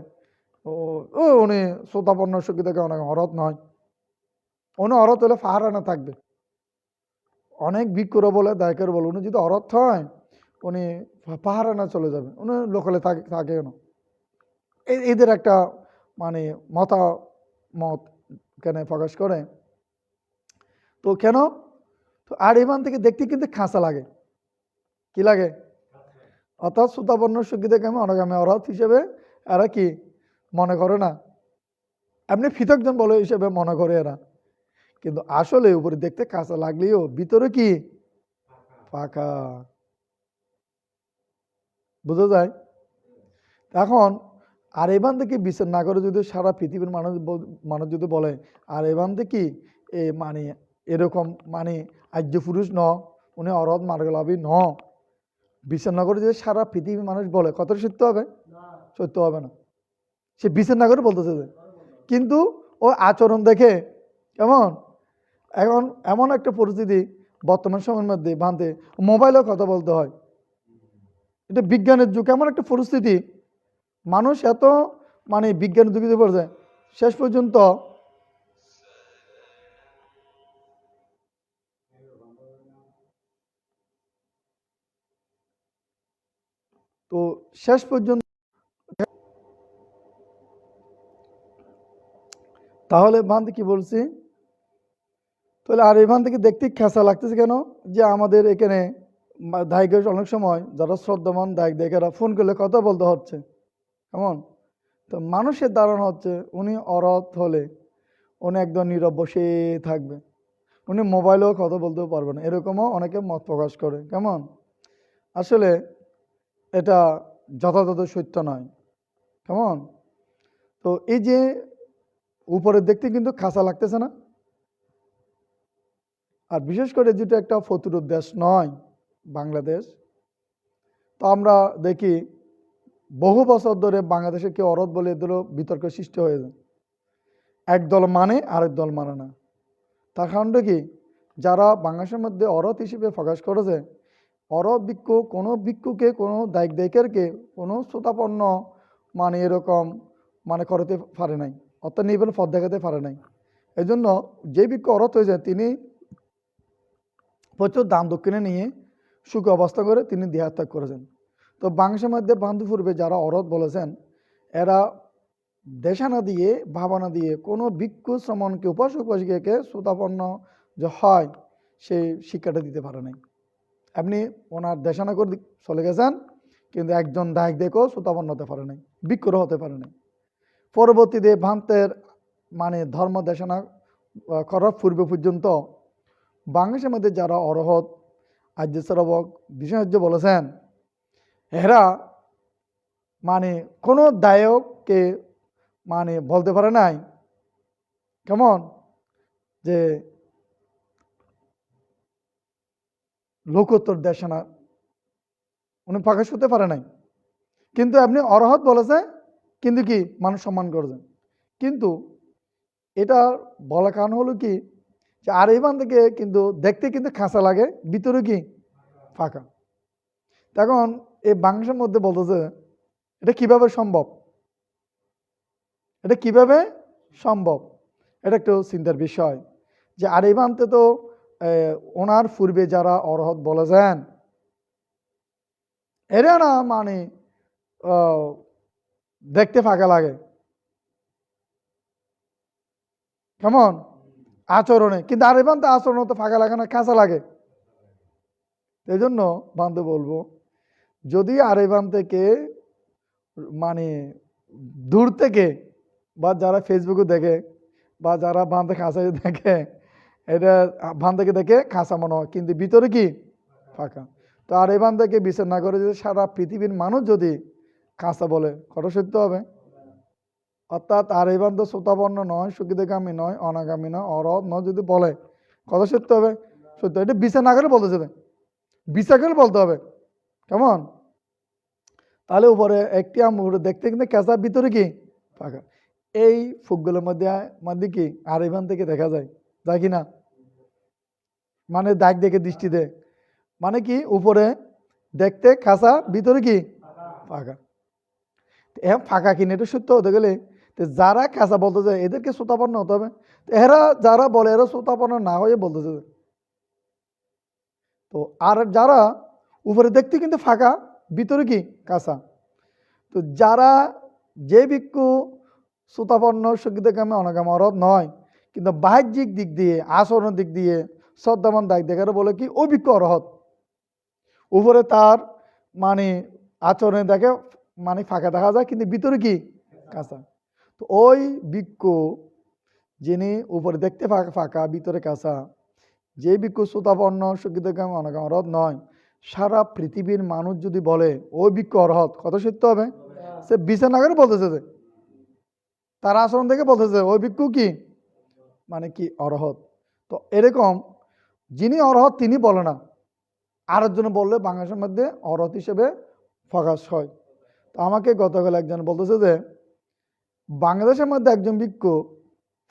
ও উনি শ্রোতাপন্ন সুখী থেকে অনেক অরত নয়, উনি অরত হলে ফাহারানা থাকবে। অনেক ভিক্ষুরা বলে দায়িকার বলে উনি যদি অরথ হয় উনি পাহারানা চলে যাবে, উনি লোকালে থাকে না। এদের একটা মানে মতামত এখানে প্রকাশ করে। তো কেন? তো আরিবান থেকে দেখতে কিন্তু খাঁচা লাগে। কি লাগে? অর্থাৎ শ্রোতাপন্ন সুখীদেরকে আমি অনাগামী অরহত হিসেবে এরা কি মনে করে না, এমনি পৃথকজন বলে হিসেবে মনে করে এরা। কিন্তু আসলে উপরে দেখতে কাঁচা লাগলেও ভিতরে কি ফাঁকা, বোঝা যায়? এখন আর এবান থেকে বিচার না করে যদি সারা পৃথিবীর মানুষ যদি বলে আর এবান থেকে মানে এরকম মানে আর্য পুরুষ ন, উনি অরহত মার্গলাভী ন, বিচার না করে যদি সারা পৃথিবীর মানুষ বলে, কতটা সত্য হবে? সত্য হবে না। সে বিচার না করে বলতেছে যে, কিন্তু ও আচরণ দেখে কেমন, এখন এমন একটা পরিস্থিতি বর্তমান সময়ের মধ্যে ভান্তে মোবাইলেও কথা বলতে হয়, এটা বিজ্ঞানের যুগ, এমন একটা পরিস্থিতি মানুষ এত মানে বিজ্ঞানের যুগে পড়ছে শেষ পর্যন্ত তো শেষ পর্যন্ত তাহলে ভান্তে কি বলছি, তাহলে আর এখান থেকে দেখতে খেঁচা লাগতেছে কেন? যে আমাদের এখানে দায়িকের অনেক সময় যারা শ্রদ্ধামান দায়িক দেখেরা ফোন করলে কথা বলতে হচ্ছে, কেমন? তো মানুষের ধারণা হচ্ছে উনি অরহত হলে উনি একদম নীরব বসে থাকবে, উনি মোবাইলেও কথা বলতেও পারবে না, এরকমও অনেকে মত প্রকাশ করে, কেমন? আসলে এটা যথাযথ সত্য নয়, কেমন? তো এই যে উপরের দেখতে কিন্তু খাঁচা লাগতেছে না, আর বিশেষ করে যেটা একটা ফতুর দেশ নয় বাংলাদেশ, তো আমরা দেখি বহু বছর ধরে বাংলাদেশে কেউ অরহত বলে এদেরও বিতর্ক সৃষ্টি হয়ে যায়, একদল মানে আরেক দল মানে না। তার কারণটা কি, যারা বাংলাদেশের মধ্যে অরহত হিসেবে প্রকাশ করেছে, অরহত ভিক্ষু কোনো ভিক্ষুকে কোনো দায়িকেরকে কোনো শ্রোতাপন্ন মানে এরকম মানে করতে পারে নাই, অর্থাৎ নিবেন পথ দেখাতে পারে নাই। এই জন্য যে ভিক্ষু অরহত হয়েছে তিনি প্রচুর দান দক্ষিণে নিয়ে সুখে অবস্থা করে তিনি দেহাত্যাগ করেছেন। তো বাংলাদেশের মধ্যে বান্ধবপূর্বে যারা অরহত বলেছেন, এরা দেশানা দিয়ে ভাবনা দিয়ে কোনো ভিক্ষু শ্রমণকে উপাসক উপাসিকাকে শ্রোতাপন্ন যে হয় সেই শিক্ষাটা দিতে পারে নাই। আপনি ওনার দেশানা করে চলে গেছেন, কিন্তু একজন দায়ক দেখেও শ্রোতাপন্ন হতে পারে নাই, ভিক্ষুরও হতে পারে নাই। পরবর্তীতে ভান্তের মানে ধর্ম দেশানা করার পূর্বে পর্যন্ত বাংলাদেশের মধ্যে যারা অরহত আর্য শ্রাবক বিশেষজ্ঞ বলেছেন, এরা মানে কোনো দায়ককে মানে বলতে পারে নাই, কেমন, যে লোকোত্তর দেশানা উনি প্রকাশ করতে পারে নাই। কিন্তু আপনি অরহত বলেছে, কিন্তু কি মানুষ সম্মান করেছেন। কিন্তু এটা বলার কারণ হলো কি, যে আর এইবান থেকে কিন্তু দেখতে কিন্তু খাঁচা লাগে, ভিতরে কি ফাঁকা। তখন এই বাংলাদেশের মধ্যে বলতেছে এটা কিভাবে সম্ভব, এটা কিভাবে সম্ভব, এটা একটু চিন্তার বিষয়। যে আর এই বানতে তো ওনার পূর্বে যারা অরহত বলেছেন এরা না মানে দেখতে ফাঁকা লাগে, কেমন আচরণে, কিন্তু আর এই বানতে আচরণ তো ফাঁকা লাগে না, কাঁচা লাগে। এই জন্য বান্ধব বলবো, যদি আর এই বান থেকে মানে দূর থেকে বা যারা ফেসবুকে দেখে বা যারা বান্ধে খাঁচা দেখে, এটা বান থেকে দেখে খাঁচা মনে হয়, কিন্তু ভিতরে কি ফাঁকা। তো আর এই বান থেকে বিচার না করে যদি সারা পৃথিবীর মানুষ যদি খাঁচা বলে, কত সত্য হবে? অর্থাৎ আর এই বান তো শ্রোতাপন্ন নয়, সুখিদেগামী নয়, অনাগামী নয়, অরহত নয়, যদি বলে কত সত্য হবে? সত্য। এটা বিচার না করে বলতে যাবে, বিচার করে বলতে হবে, কেমন? তাহলে উপরে একটি আঙুর দেখতে কিন্তু কেঁচা, ভিতরে কি ফাঁকা। এই ফুকগুলোর মধ্যে মধ্যে কি আর এখান থেকে দেখা যায়, যায় কি না? মানে দাগ দেখে দৃষ্টি দেয়, মানে কি উপরে দেখতে কাঁচা, ভিতরে কি ফাঁকা। এখন ফাঁকা কিনে এটা সত্য হতে গেলে যারা কাঁচা বলতে যায় এদেরকে শ্রোতাপন্ন হতে হবে। এরা যারা বলে এরা শ্রোতাপন্ন না হয়ে বলতেছে। তো আর যারা উপরে দেখতে কিন্তু ফাঁকা, ভিতরে কি কাঁচা, তো যারা যে ভিক্ষু সুতাপন্ন সঙ্গীতকামী অনাগামী অরহৎ নয়, কিন্তু বাহ্যিক দিক দিয়ে আচরণের দিক দিয়ে শ্রদ্ধামান দায়িত্ব দেখারে বলে কি ওই ভিক্ষু অরহৎ। উপরে তার মানে আচরণে দেখে মানে ফাঁকা দেখা যায়, কিন্তু ভিতরে কি কাঁচা। তো ওই ভিক্ষু যিনি উপরে দেখতে ফাঁকা ফাঁকা ভিতরে কাঁচা, যে ভিক্ষু শ্রোতাপন্ন সঙ্গীতকামী অনাগামী অরহৎ নয়, সারা পৃথিবীর মানুষ যদি বলে ওই ভিক্ষু অরহৎ, কত সত্য হবে? সে বিচার না করে বলতেছে যে তার আচরণ থেকে বলতেছে ওই ভিক্ষু কি মানে কি অরহৎ। তো এরকম যিনি অরহৎ তিনি বলে না, আরেকজন বললে বাংলাদেশের মধ্যে অরহৎ হিসেবে প্রকাশ হয়। তো আমাকে গতকাল একজন বলতেছে যে বাংলাদেশের মধ্যে একজন ভিক্ষু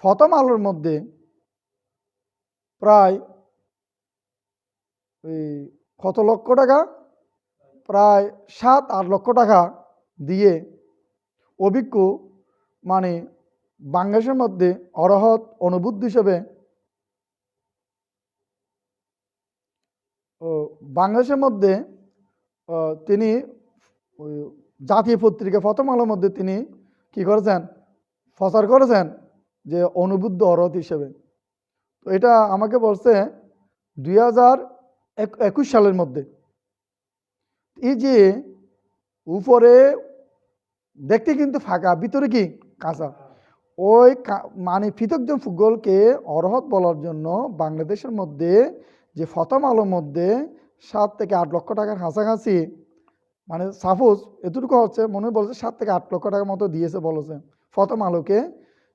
প্রথম আলোর মধ্যে প্রায় ওই কত লক্ষ টাকা, প্রায় 7-8 লক্ষ টাকা দিয়ে ও ভিক্ষু মানে বাংলাদেশের মধ্যে অরহৎ অনুবুদ্ধ হিসেবে বাংলাদেশের মধ্যে তিনি ওই জাতীয় পত্রিকা প্রথম আলোর মধ্যে তিনি কি করেছেন, প্রচার করেছেন যে অনুবুদ্ধ অরহৎ হিসেবে। তো এটা আমাকে বলছে 2021 সালের মধ্যে। এই যে উপরে দেখতে কিন্তু ফাঁকা, ভিতরে কি কাঁচা, ওই মানে পৃথকজন ফুটবলকে অরহৎ বলার জন্য বাংলাদেশের মধ্যে যে প্রথম আলোর মধ্যে 7 থেকে 8 লক্ষ টাকার কাছাকাছি, মানে সাপোজ এতটুকু হচ্ছে মনে বলছে 7 থেকে 8 লক্ষ টাকার মতো দিয়েছে বলেছে প্রথম আলোকে,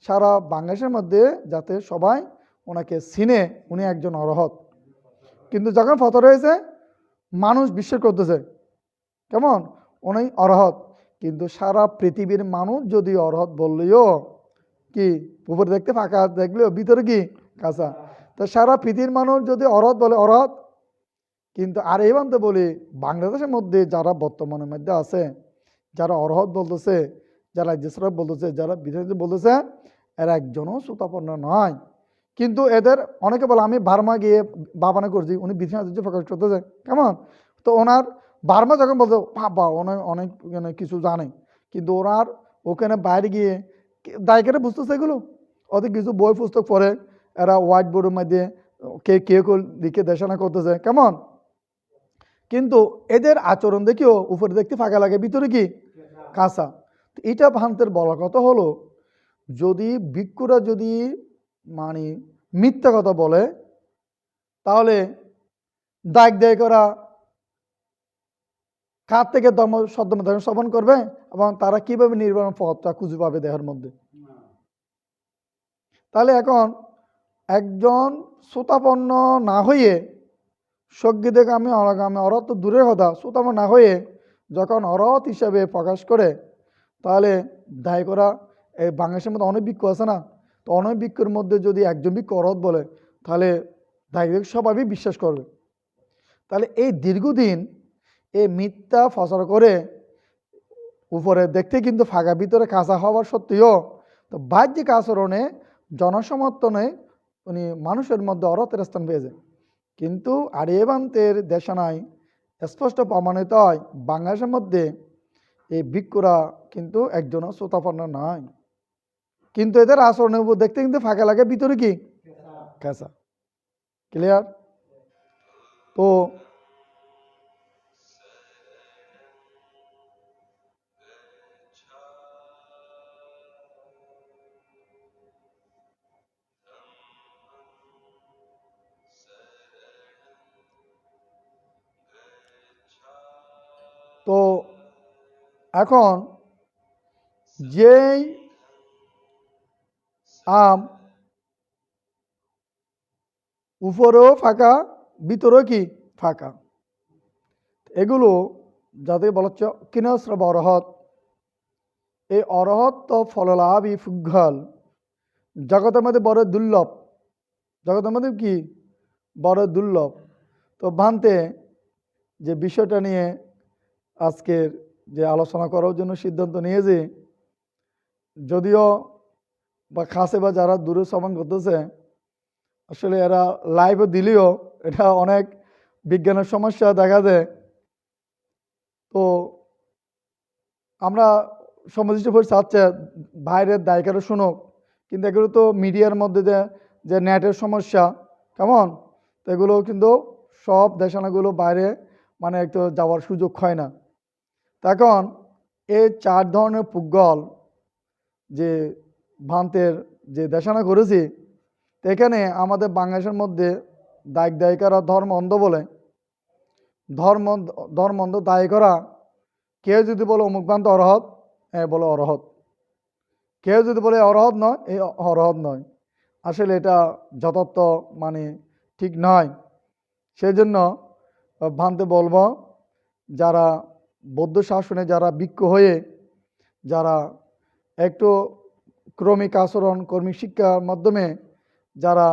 সারা বাংলাদেশের মধ্যে যাতে সবাই ওনাকে চিনে উনি একজন অরহৎ। কিন্তু যখন ফটো রয়েছে মানুষ বিশ্বাস করতেছে কেমন উনি অরহৎ, কিন্তু সারা পৃথিবীর মানুষ যদি অরহৎ বললেও কি উপরে দেখতে ফাঁকা দেখলেও ভিতরে কি কাঁচা। তো সারা পৃথিবীর মানুষ যদি অরহৎ বলে অরহৎ, কিন্তু আর এই বান্ধে বলি বাংলাদেশের মধ্যে যারা বর্তমানের মধ্যে আছে, যারা অরহৎ বলতেছে, যারা যেসব বলতেছে, যারা বিদেশে বলতেছে, এরা একজনও সুতাপন্ন নয়। কিন্তু এদের অনেকে বলে আমি বার্মা গিয়ে বাবানা করছি, উনি বিদেশে প্রকাশ করতেছে কেমন। তো ওনার বার্মা যখন বলতে বাবা অনেক অনেক কিছু জানে, কিন্তু ওনার ওখানে বাইরে গিয়ে দায়িকারে বুঝতেছে এগুলো, ওদের কিছু বই পুস্তক পড়ে এরা হোয়াইট বোর্ডের মধ্যে কে কে লিখে দেশনা করতেছে কেমন। কিন্তু এদের আচরণ দেখেও উপরে দেখতে ফাঁকা লাগে, ভিতরে কি কাঁচা। এটা ভান্তের বলার কথা হলো, যদি ভিক্ষুরা যদি মানে মিথ্যা কথা বলে তাহলে দায় করা কার থেকে সদ্য শ্রবণ করবে এবং তারা কিভাবে নির্বাণ পথটা খুঁজে পাবে দেহের মধ্যে। তাহলে এখন একজন শ্রোতাপন্ন না হয়ে সঙ্গীতকামী অনাগামী অরহৎ তো দূরের কথা, শ্রোতাপন্ন না হয়ে যখন অরহৎ হিসাবে প্রকাশ করে, তাহলে দায় করা এই বাংলাদেশের মধ্যে অনেক ভিক্ষু আছে না, তো অনেক ভিক্ষুর মধ্যে যদি একজন ভিক্ষু অরহৎ বলে তাহলে দায় সবাই বিশ্বাস করবে। তাহলে এই দীর্ঘদিন এই মিথ্যা প্রচার করে উপরে দেখতে কিন্তু ফাঁকা ভিতরে কাঁচা হওয়ার সত্ত্বেও তো বাহ্যিক আচরণে জনসমর্থনে উনি মানুষের মধ্যে অরহতের স্থান পেয়েছে। কিন্তু আরিয়াবান্তের দেশনায় স্পষ্ট প্রমাণিত হয় বাংলাদেশের মধ্যে এই ভিক্ষুরা কিন্তু একজনও শ্রোতাপন্ন নয়, কিন্তু এদের আচরণের উপর দেখতে কিন্তু ফাঁকা লাগে, ভিতরে কি কাঁচা। ক্লিয়ার? তো তো এখন যেই আম উপরেও ফাঁকা ভিতরেও কি ফাঁকা, এগুলো যাদের বলা হচ্ছে কিনস্রব অরহৎ, এই অরহৎ তো ফললাভই ফুগ্ঘল জগতের মধ্যে বড় দুর্লভ, জগতের মধ্যে কি বড় দুর্লভ। তো ভান্তে যে বিষয়টা নিয়ে আজকের যে আলোচনা করার জন্য সিদ্ধান্ত নিয়েছে, যদিও বা খাসে বা যারা দূরে শ্রবণ করতেছে আসলে এরা লাইভে দিলেও এটা অনেক বিজ্ঞানের সমস্যা দেখা যায়। তো আমরা সমাজদৃষ্টি পড়ে চাচ্ছে বাইরের দায়িকারা শুনুক, কিন্তু এগুলো তো মিডিয়ার মধ্যে যে নেটের সমস্যা, কেমন, তো এগুলো কিন্তু সব দেশানাগুলো বাইরে মানে একটু যাওয়ার সুযোগ হয় না। তখন এই 4 ধরনের পুগল যে ভান্তের যে দেশানা করেছি, তো এখানে আমাদের বাংলাদেশের মধ্যে দায়িকারা ধর্ম অন্ধ বলে, ধর্ম ধর্ম অন্ধ দায়ী করা। কেউ যদি বলে অমুক ভান্ত অরহত, বলে অরহত। কেউ যদি বলে অরহত নয়, এই অরহত নয়। আসলে এটা যথার্থ মানে ঠিক নয়। সেই জন্য ভান্তে বলবো, যারা বৌদ্ধ শাসনে যারা ভিক্ষ হয়ে যারা একটু ক্রমিক আচরণ কর্মী শিক্ষার মাধ্যমে যারা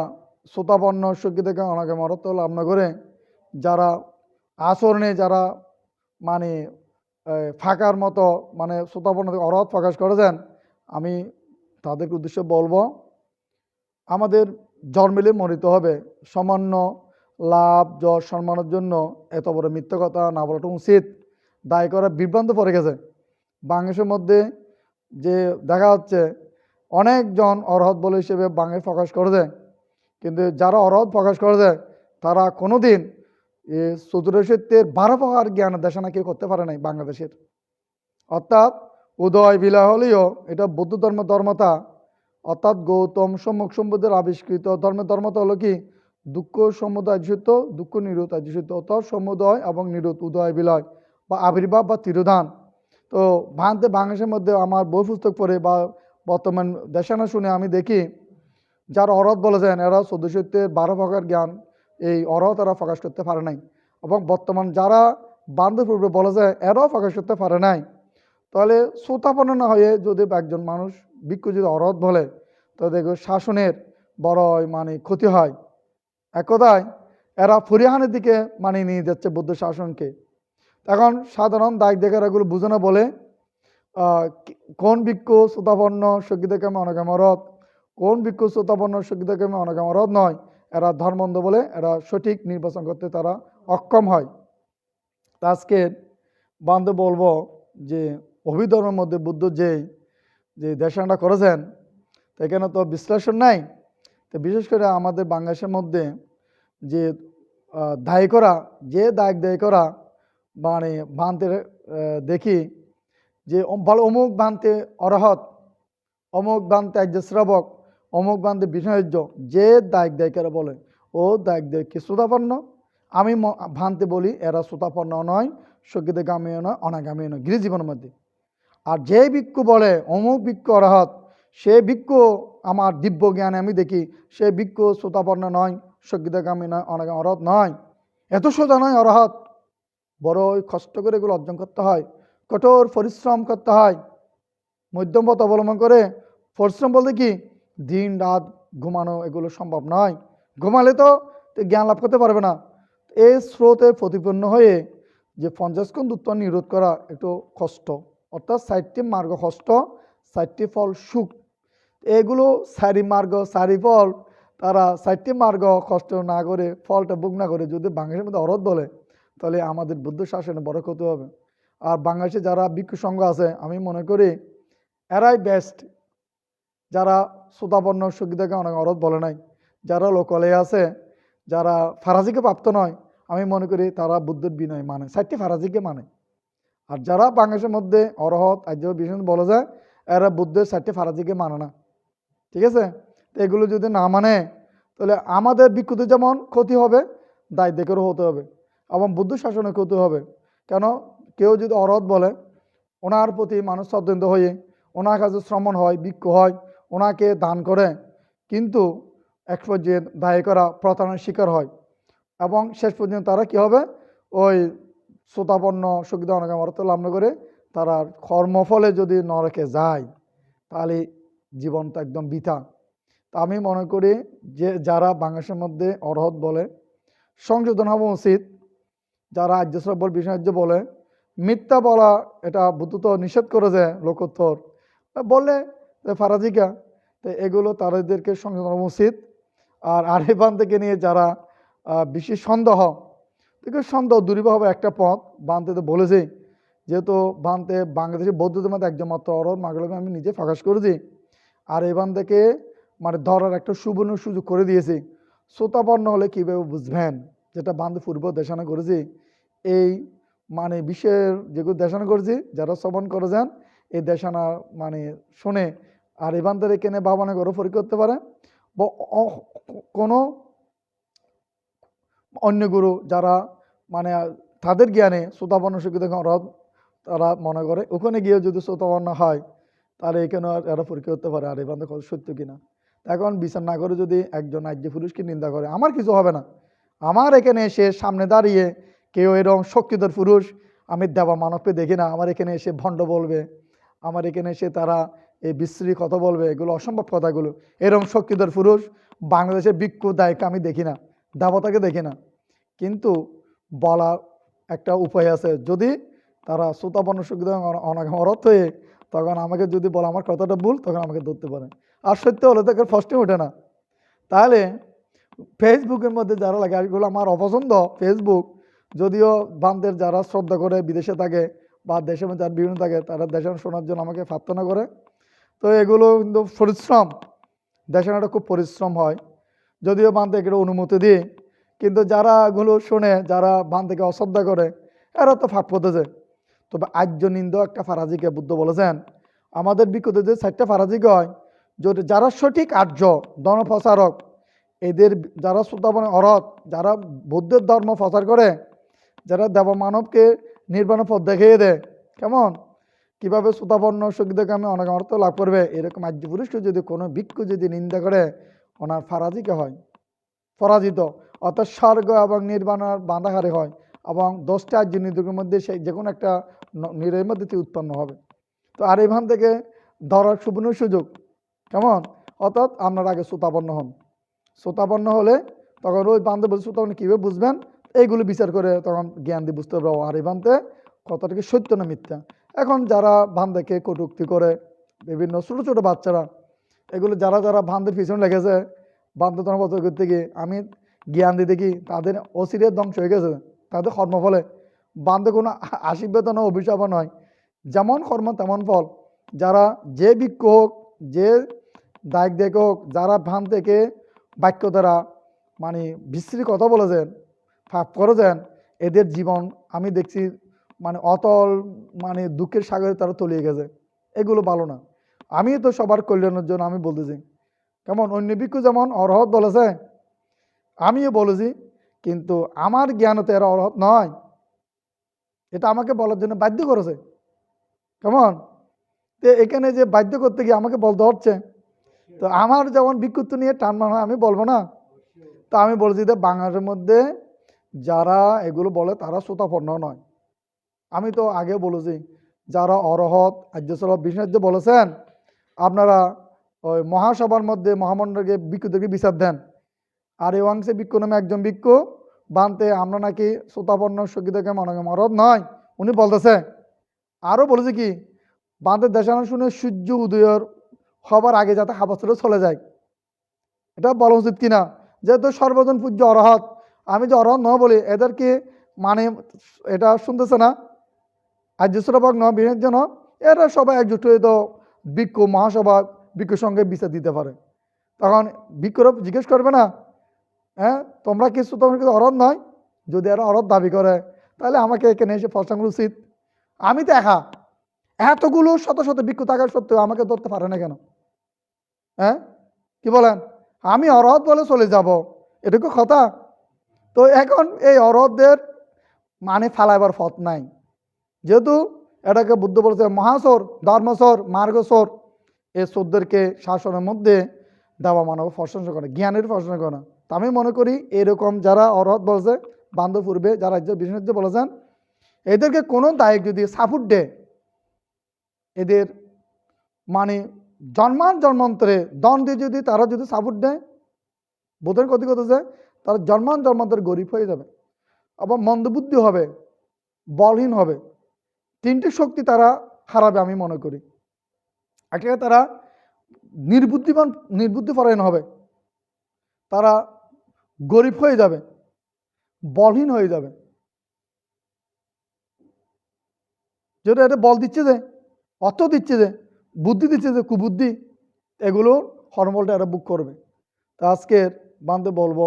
শ্রোতাপন্ন শক্তি থেকে অনেকে মরত্ব লাভ না করে যারা আচরণে যারা মানে ফাঁকার মতো মানে শ্রোতাপন্ন থেকে অরহত প্রকাশ করেছেন, আমি তাদেরকে উদ্দেশ্যে বলবো, আমাদের জন্মেলে মরিতে হবে। সামান্য লাভ যশ সম্মানের জন্য এত বড় মিথ্যা কথা না বলাটা উচিত। দায় করা বিভ্রান্ত পড়ে গেছে বাংলাদেশের মধ্যে। যে দেখা যাচ্ছে অনেকজন অরহত বলে হিসেবে বাংলায় প্রকাশ করে দেয়, কিন্তু যারা অরহত প্রকাশ করে দেয় তারা কোনোদিন চতুর্দশিত্বের 12 প্রকার জ্ঞান দেশানা কেউ করতে পারে নাই বাংলাদেশের। অর্থাৎ উদয় বিলয় হলেও এটা বৌদ্ধ ধর্মতা, অর্থাৎ গৌতম সম্মুখ সম্বুদ্ধের আবিষ্কৃত ধর্মতা হলো কি দুঃখ সমুদয় সত্য, দুঃখ নিরোধ সত্য, অর্থাৎ সমুদয় এবং নিরোধ, উদয় বিলয় বা আবির্ভাব বা তিরোধান। তো ভান্তে বাংলাদেশের মধ্যে আমার বই পুস্তক পড়ে বা বর্তমান দেশানা শুনে আমি দেখি যারা অরহত বলেছেন এরা চতুর্দশিত্বের 12 প্রকার জ্ঞান এই অরহত এরা প্রকাশ করতে পারে নাই, এবং বর্তমান যারা বান্ধবপূর্বে বলেছে এরাও প্রকাশ করতে পারে নাই। তাহলে শ্রোতাপন্ন না হয়ে যদি একজন মানুষ ভিক্ষু যদি অরহত বলে, তো দেখো শাসনের বড় মানে ক্ষতি হয়। এক কথায় এরা ফরিহানের দিকে মানে নিয়ে যাচ্ছে বৌদ্ধ শাসনকে। এখন সাধারণ দায়িত্বের এগুলো বুঝে না বলে কোন ভিক্ষু শ্রোতাপন্ন সঙ্গীতকামে অনগামরত, কোন ভিক্ষু শ্রোতাপন্ন সঙ্গীতকামে অনগামরত নয়, এরা ধর্মন্ধ বলে এরা সঠিক নির্বাচন করতে তারা অক্ষম হয়। আজকে বান্ধব বলবো যে অভিধর্মের মধ্যে বুদ্ধ যে দেশানটা করেছেন, এখানে তো বিশ্লেষণ নাই। তো বিশেষ করে আমাদের বাংলাদেশের মধ্যে যে দায়ী করা, যে দায় করা মানে ভান্তের দেখি যে বলো অমুক ভান্তে অরহত, অমুক ভান্তে আর্য শ্রাবক, অমুক ভান্তে বিষ্ণুর্য, যে দায় করা বলে ও দায় কি শ্রোতাপন্ন। আমি ভান্তে বলি এরা শ্রোতাপন্ন নয়, সঙ্গীতগামীও নয়, অনাগামীও নয় গৃহজীবনের মধ্যে। আর যে ভিক্ষু বলে অমুক ভিক্ষু অরহত, সে ভিক্ষু আমার দিব্য জ্ঞানে আমি দেখি সে ভিক্ষু শ্রোতাপন্ন নয়, সঙ্গীতগামী নয়, অনাগামী অরহত নয়। এত সোজা নয় অরহত, বড় কষ্ট করে এগুলো অর্জন করতে হয়, কঠোর পরিশ্রম করতে হয়, মধ্যম পথ অবলম্বন করে। পরিশ্রম বলতে কি দিন রাত ঘুমানো এগুলো সম্ভব নয়, ঘুমালে তো জ্ঞান লাভ করতে পারবে না। এই স্রোতে প্রতিপন্ন হয়ে যে 50 কোণ উত্তর নিরোধ করা একটু কষ্ট, অর্থাৎ 60টি মার্গ কষ্ট, 60টি ফল সুখ। এগুলো 4 মার্গ 4 ফল, তারা 60টি মার্গ কষ্ট না করে ফলটা ভোগ না করে যদি বাংলাদেশের মধ্যে অরহত বলে, তাহলে আমাদের বুদ্ধ শাসনে বড় ক্ষতি হবে। আর বাংলাদেশে যারা ভিক্ষু সংঘ আছে আমি মনে করি এরাই বেস্ট, যারা শ্রোতাপন্ন সঙ্গীতকে অনেক অরহত বলে নাই, যারা লোকালে আছে, যারা ফারাজিকে প্রাপ্ত নয়, আমি মনে করি তারা বুদ্ধের বিনয় মানে 60টি ফারাজিকে মানে। আর যারা বাংলাদেশের মধ্যে অরহত আর্য বিষ্ণু বলে যায় এরা বুদ্ধের 60টি ফারাজিকে মানে না। ঠিক আছে, তো এগুলো যদি না মানে তাহলে আমাদের ভিক্ষুদের যেমন ক্ষতি হবে, দায়িত্বেরও হতে হবে এবং বুদ্ধ শাসনের ক্ষতি হবে। কেন, কেউ যদি অরহত বলে ওনার প্রতি মানুষ শ্রদ্ধান্বিত হয়ে ওনার কাছে শ্রমণ হয়, ভিক্ষু হয়, ওনাকে দান করে, কিন্তু এক পর্যায়ে দায়ী করা প্রতারণার শিকার হয় এবং শেষ পর্যন্ত তারা কি হবে, ওই শ্রোতাপন্ন সুবিধা অনেক অর্থ লাভ না করে তারা কর্মফলে যদি নরকে যায় তাহলে জীবনটা একদম বৃথা। তা আমি মনে করি যে যারা বাংলাদেশের মধ্যে অরহত বলে সংশোধন হওয়া উচিত। যারা আর্যশ্রব বল বিষ্ণুর্য বলে মিথ্যা বলা, এটা বুদ্ধ তো নিষেধ করেছে লোকোত্তর বললে ফারাজিকা, তো এগুলো তাদেরকে সংশোধন উচিত। আর আরিফান থেকে নিয়ে যারা বেশি সন্দেহ, দেখো সন্দেহ দূরীভাবে একটা পথ বানতে তো বলেছে যেহেতু বান্ধে বাংলাদেশের বৌদ্ধদের মধ্যে একজন মাত্র অরহত মাগুলোকে আমি নিজে প্রকাশ করেছি, আর এই বান্ধকে মানে ধরার একটা সুবর্ণ সুযোগ করে দিয়েছি। শ্রোতাপন্ন হলে কীভাবে বুঝবেন, যেটা বান্ধে পূর্ব দেশনা করেছি, এই মানে বিশ্বের যেগুলো দেশনা করেছি, যারা শ্রবণ করেছেন এই দেশনা মানে শুনে আর এই বান্ধের এখানে ভাবনা করে পরীক্ষা করতে পারে, বা কোনো অন্য গুরু যারা মানে তাদের জ্ঞানে শ্রোতাপন্ন শিক্ষিত অরহত তারা মনে করে ওখানে গিয়ে যদি শ্রোতাপন্ন হয় তাহলে এখানে এরা পরীক্ষা করতে পারে আর এই বান্ধব কথা সত্য কিনা। এখন বিচার না করে যদি একজন আর্য পুরুষকে নিন্দা করে, আমার কিছু হবে না। আমার এখানে এসে সামনে দাঁড়িয়ে কেউ এরকম শক্তিধর পুরুষ আমি দেবা মানবকে দেখি না, আমার এখানে এসে ভণ্ড বলবে, আমার এখানে এসে তারা এই বিশ্রী কথা বলবে, এগুলো অসম্ভব কথাগুলো। এরকম শক্তিধর পুরুষ বাংলাদেশের ভিক্ষু দায়িকা আমি দেখি না, দেবতাকে দেখি না। কিন্তু বলার একটা উপায় আছে, যদি তারা শ্রোতাপন্ন শিক্ষিত অনর্থ হয়ে তখন আমাকে যদি বলে আমার কথাটা ভুল, তখন আমাকে ধরতে পারে। আর সত্য হলে তাকে ফার্স্টে ওঠে না। তাহলে ফেসবুকের মধ্যে যারা লাগে এগুলো আমার অপছন্দ। ফেসবুক যদিও বান্ধের যারা শ্রদ্ধা করে বিদেশে থাকে বা দেশের মধ্যে যারা বিভিন্ন থাকে, তারা দেশানো শোনার জন্য আমাকে প্রার্থনা করে। তো এগুলো কিন্তু পরিশ্রম, দেশানোটা খুব পরিশ্রম হয়, যদিও বান্ধে এগুলো অনুমতি দিই। কিন্তু যারা এগুলো শোনে, যারা বান থেকে অশ্রদ্ধা করে, এরা তো ফাঁক পড়তেছে। তবে আর্য নিন্দ একটা ফারাজিকে বুদ্ধ বলেছেন, আমাদের বিক্ষুতে যে 4টা ফারাজিকে হয়, যদি যারা সঠিক আর্য ধর্মপ্রচারক, এদের যারা শ্রোতাপন অরহত, যারা বৌদ্ধের ধর্ম প্রচার করে, যারা দেবমানবকে নির্বাণ পথ দেখিয়ে দেয়, কেমন কীভাবে শ্রোতাপন্ন শক্তিকে আমি অনেক অর্থ লাভ করবে, এরকম আর্য পুরুষকে যদি কোনো ভিক্ষু যদি নিন্দা করে, ওনার ফারাজিকে হয় পরাজিত, অর্থাৎ স্বর্গ এবং নির্বাণার বাঁধাহারে হয়, এবং 10টা আর্য নির্দেশের মধ্যে সেই যে কোনো একটা নিরের মধ্যে উৎপন্ন হবে। তো আর এখান থেকে ধরার সুবর্ণ সুযোগ, কেমন, অর্থাৎ আপনার আগে শ্রোতাপন্ন হন। শ্রোতাপন্ন হলে তখন ওই বান্ধব বলছে শ্রোতাপন্ন কীভাবে বুঝবেন, এইগুলো বিচার করে তখন জ্ঞান দিয়ে বুঝতে পারবো আর এই বান্ধে কথাটা কি সত্য না মিথ্যা। এখন যারা বান্ধেকে কটূক্তি করে, বিভিন্ন ছোটো ছোটো বাচ্চারা, এগুলো যারা যারা বান্ধের পিছনে লেগেছে, বান্ধব বছর করতে গিয়ে আমি জ্ঞান দিতে কি তাদের অচিরে ধ্বংস হয়ে গেছে, তাদের কর্মফলে। বান্ধে কোনো আশীর্বাদ নয়, অভিশাপ নয়, যেমন কর্ম তেমন ফল। যারা যে ভিক্ষু হোক, যে দায়িক দেখ হোক, যারা ভান থেকে বাক্য দ্বারা মানে বিশ্রী কথা বলেছেন, পাপ করেছেন, এদের জীবন আমি দেখছি মানে অতল মানে দুঃখের সাগরে তারা তলিয়ে গেছে। এগুলো ভালো না। আমি তো সবার কল্যাণের জন্য আমি বলতেছি, কেমন অন্য ভিক্ষু যেমন অরহত বলেছে, আমিও বলেছি, কিন্তু আমার জ্ঞানতে এরা অরহত নয়, এটা আমাকে বলার জন্য বাধ্য করেছে। কেমন, তো এখানে যে বাধ্য করতে গিয়ে আমাকে বলতে হচ্ছে, তো আমার যেমন ভিক্ষুত্ব নিয়ে টান মানা আমি বলবো না। তো আমি বলছি যে বাংলাদেশের মধ্যে যারা এগুলো বলে তারা শ্রোতাপন্ন নয়। আমি তো আগে বলেছি, যারা অরহত আর্যসলভ বিষ্ণু বলেছেন, আপনারা ওই মহাসভার মধ্যে মহামণ্ডলকে ভিক্ষুদেরকে বিচার দেন। আর এই অংশে ভিক্ষু নামে একজন ভিক্ষু বানতে আমরা নাকি শ্রোতাপন্ন সঙ্গীতকে মনে মরদ নয়, উনি বলতেছে। আরও বলেছে কি, বাঁধের দেশানো শুনে সূর্য উদয়ের হবার আগে যাতে হাবাসরে চলে যায়, এটা বলা উচিত কিনা। যেহেতু সর্বজন পূজ্য অরহত, আমি যে অরহত নয় বলি, এদেরকে মানে এটা শুনতেছে না, আর্য শ্রাবক নয় বিশেষ জন, এরা সবাই একজুট হয়ে তো ভিক্ষু মহাসভা ভিক্ষুর সঙ্গে বিচার দিতে পারে। তখন ভিক্ষুরা জিজ্ঞেস করবে না, হ্যাঁ তোমরা কিছু তোমার কিছু অরহত নয়, যদি এরা অরহত দাবি করে তাহলে আমাকে এখানে এসে প্রশ্ন উচিত। আমি তো এতগুলো শত শত ভিক্ষু থাকার সত্ত্বেও আমাকে ধরতে পারে না কেন? হ্যাঁ কি বলেন, আমি অরহত বলে চলে যাব, এটুকু কথা? তো এখন এই অরহতদের মানে ফালাইবার পথ নাই, যেহেতু এটাকে বুদ্ধ বলেছে মহাসর, ধর্মসর, মার্গসর, এই চোরদেরকে শাসনের মধ্যে দেওয়া মানব প্রশংসা করে, জ্ঞানের প্রশংসা করে না। তা আমি মনে করি এরকম যারা অরহত বলছে বান্ধব পূর্বে যারা বিশেষ বলেছেন, এদেরকে কোনো দায়ক যদি সাপোর্ট দেয়, এদের মানে জন্মান্তরে দণ্ডে যদি তারা যদি সাপোর্ট দেয়, বোধের ক্ষতি করতেছে, তারা জন্মান্তরে গরিব হয়ে যাবে, আবার মন্দবুদ্ধি হবে, বলহীন হবে, 3টি শক্তি তারা হারাবে আমি মনে করি। একটা তারা নির্বুদ্ধিপরায়ণ হবে, তারা গরিব হয়ে যাবে, বলহীন হয়ে যাবে। যেটা এটা বল দিচ্ছে যে, অর্থ দিচ্ছে যে, বুদ্ধি দিচ্ছে যে, কুবুদ্ধি, এগুলো হরমলটা এরা বুক করবে। তা আজকের বান্ধে বলবো,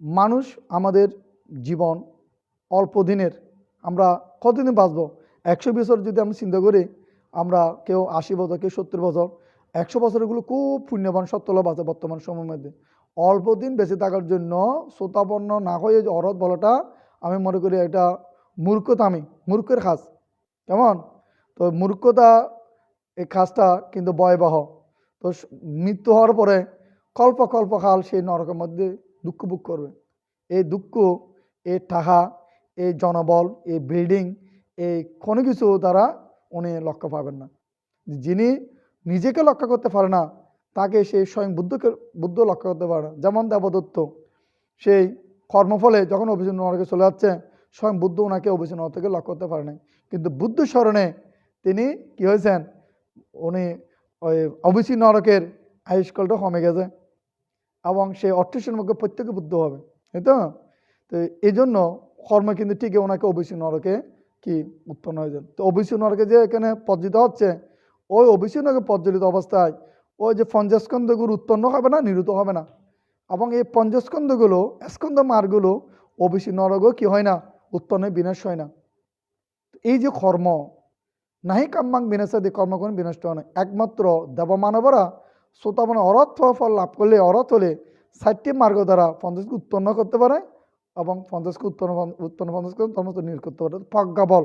মানুষ আমাদের জীবন অল্প দিনের, আমরা কতদিন বাঁচবো? 100 বছর যদি আমরা চিন্তা করি, আমরা কেউ 80 বছর, কেউ 70 বছর, 100 বছরগুলো খুব পুণ্যবান সত্তলা বাঁচে বর্তমান সময়ের মধ্যে। অল্প দিন বেঁচে থাকার জন্য শ্রোতাপন্ন না হয়ে যে অরত বলাটা, আমি মনে করি এটা মূর্খতামি, মূর্খের কাজ। কেমন? তো মূর্খতা, এই কাজটা কিন্তু ভয়াবহ। তো মৃত্যু হওয়ার পরে কল্প কল্প কাল সেই নরকের মধ্যে দুঃখ ভোগ করবে। এই দুঃখ, এই টাকা, এই জনবল, এই বিল্ডিং, এই কোনো কিছু দ্বারা উনি লক্ষ্য পাবেন না। যিনি নিজেকে লক্ষ্য করতে পারে না, তাকে সেই স্বয়ং বুদ্ধ লক্ষ্য করতে পারে না। যেমন দেবদত্ত, সেই কর্মফলে যখন অভিষেক নরকে চলে যাচ্ছে, স্বয়ং বুদ্ধ ওনাকে অভিষেক নরক থেকে লক্ষ্য করতে পারে নাই। কিন্তু বুদ্ধ স্মরণে তিনি কি হয়েছেন, উনি ওই অভিষেক নরকের আয়ুষ্কালটা কমে গেছে এবং সেই 38 মুখে প্রত্যেকে বুদ্ধ হবে, তাই তো? তো এই জন্য কর্ম কিন্তু ঠিকই ওনাকে অভিষেক নরকে কি উৎপন্ন হয়েছেন। তো অভিষেক নরকে যে এখানে পজ্জিত হচ্ছে, ওই অভিষেক নরকে প্রজ্বলিত অবস্থায় ওই যে পঞ্চস্কন্ধগুলো উৎপন্ন হবে না, নিরুত হবে না। এবং এই পঞ্চস্কন্ধগুলো, স্কন্ধ মার্গগুলো অভিষেক নরকও কি হয় না, উৎপন্ন বিনাশ হয় না। এই যে কর্ম, নাহি কাম্যাং বিনাশাদি, কর্ম কোনো বিনষ্ট হয় না। একমাত্র দেবমানবরা শ্রোতামনে অরথ ফল লাভ করলে, অরথ হলে 60টি মার্গ দ্বারা পঞ্চাশকে উৎপন্ন করতে পারে এবং পঞ্চাশকে উৎপন্ন পঞ্চাশকে সমস্ত নিরোধ করতে পারে। প্রজ্ঞা বল,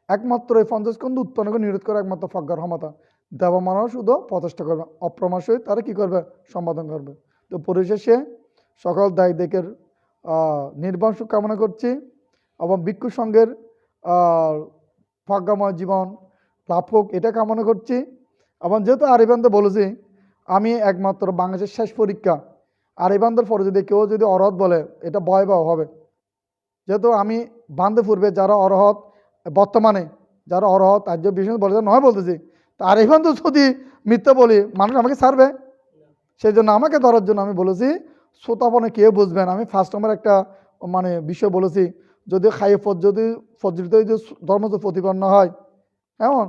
একমাত্র এই পঞ্চাশকন্ধ উৎপন্নকে নিরোধ করে একমাত্র প্রজ্ঞার ক্ষমতা। দেবমানব শুধু প্রচেষ্টা করবে, অপ্রমাশ হয়ে তারা কি করবে, সম্পাদন করবে। তো পরিশেষে সকল দায় দিকের নির্বাণ সুখ কামনা করছি এবং ভিক্ষু সঙ্গের প্রজ্ঞাময় জীবন লাভ হোক এটা কামনা করছি। এবং যেহেতু আরিবান্ধে বলেছি, আমি একমাত্র বাংলাদেশের শেষ পরীক্ষা, আরিবান্ধের পরে যদি কেউ যদি অরহত বলে, এটা ভয়াবহ হবে। যেহেতু আমি বান্ধে পূর্বে যারা অরহত, বর্তমানে যারা অরহত আর্য বিষ্ণু বলে নয় বলতেছি, তা আরিবান্ধ যদি মিথ্যা বলি, মানুষ আমাকে ছাড়বে। সেই জন্য আমাকে ধরার জন্য আমি বলেছি, শ্রোতাপনে কেউ বুঝবেন। আমি ফার্স্ট নম্বর একটা মানে বিষয় বলেছি, যদি খাইয়ে যদি ফজরিত যদি ধর্ম প্রতিপন্ন হয়, এমন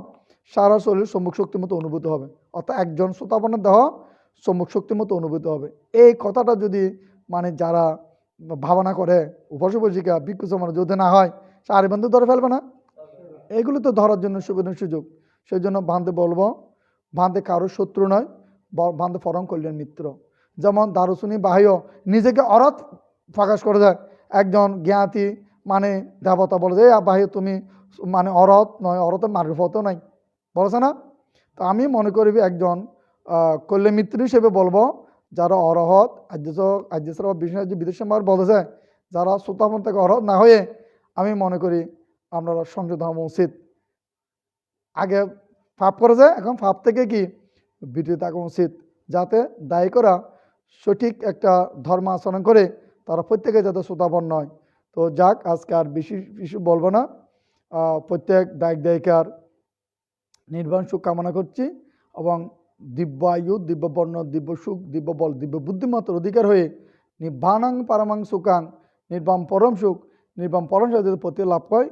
সারা শরীর সম্মুখ শক্তির মতো অনুভূত হবে। অর্থাৎ একজন শ্রোতাপনের দেহ সম্মুখ শক্তির মতো অনুভূত হবে। এই কথাটা যদি মানে যারা ভাবনা করে, উপাসিকা ভিক্ষু সমাজ যদি না হয়, সে আরিবান্ধ ধরে ফেলবে না। এগুলো তো ধরার জন্য সুযোগ। সেই জন্য বান্ধে বলবো, বান্ধে কারোর শত্রু নয়, বান্ধে পরম কল্যাণ মিত্র। যেমন দারুসুনি বাহিও নিজেকে অরথ প্রকাশ করে দেয়, একজন জ্ঞাতি মানে দেবতা বলে যে বাহিও তুমি মানে অরথ নয়, অরথের মার্গফতও নাই, বলেছে না? তো আমি মনে করি একজন কল্যাণ মিত্র হিসেবে বলবো, যারা অরহত আর্যেশ্বর বা বিষ্ণু বিদেশ বলেছে, যারা শ্রোতাপন থেকে অরহত না হয়ে, আমি মনে করি আমরা সংযত হওয়া উচিত। আগে পাপ করেছে, এখন পাপ থেকে কি বিরত থাকা উচিত, যাতে দায়ী করা সঠিক একটা ধর্ম আচরণ করে তারা প্রত্যেকে যাতে শ্রোতাপন্ন নয়। তো যাক, আজকে আর বেশি কিছু বলবো না। প্রত্যেক দায়িকার নির্বাণ সুখ কামনা করছি এবং দিব্য আয়ু, দিব্য বর্ণ, দিব্য সুখ, দিব্য বল, দিব্য বুদ্ধিমত্তার অধিকার হয়ে নির্বাণাং পারমাং সুখাং, নির্বাণ পরম সুখ, নির্বাণ পরম সাথে প্রতি লাভ হয়,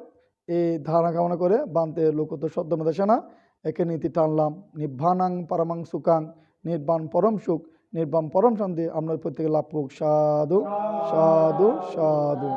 এই ধারণা কামনা করে বান্তে লোকত শব্দ দেশনা একে নীতি টানলাম। নির্বাণাং পারমাং সুখাং, নির্বাণ পরম সুখ, নির্বাণ পরম শান্তি আমরা প্রত্যেকে লাভ হোক। সাধু সাধু সাধু।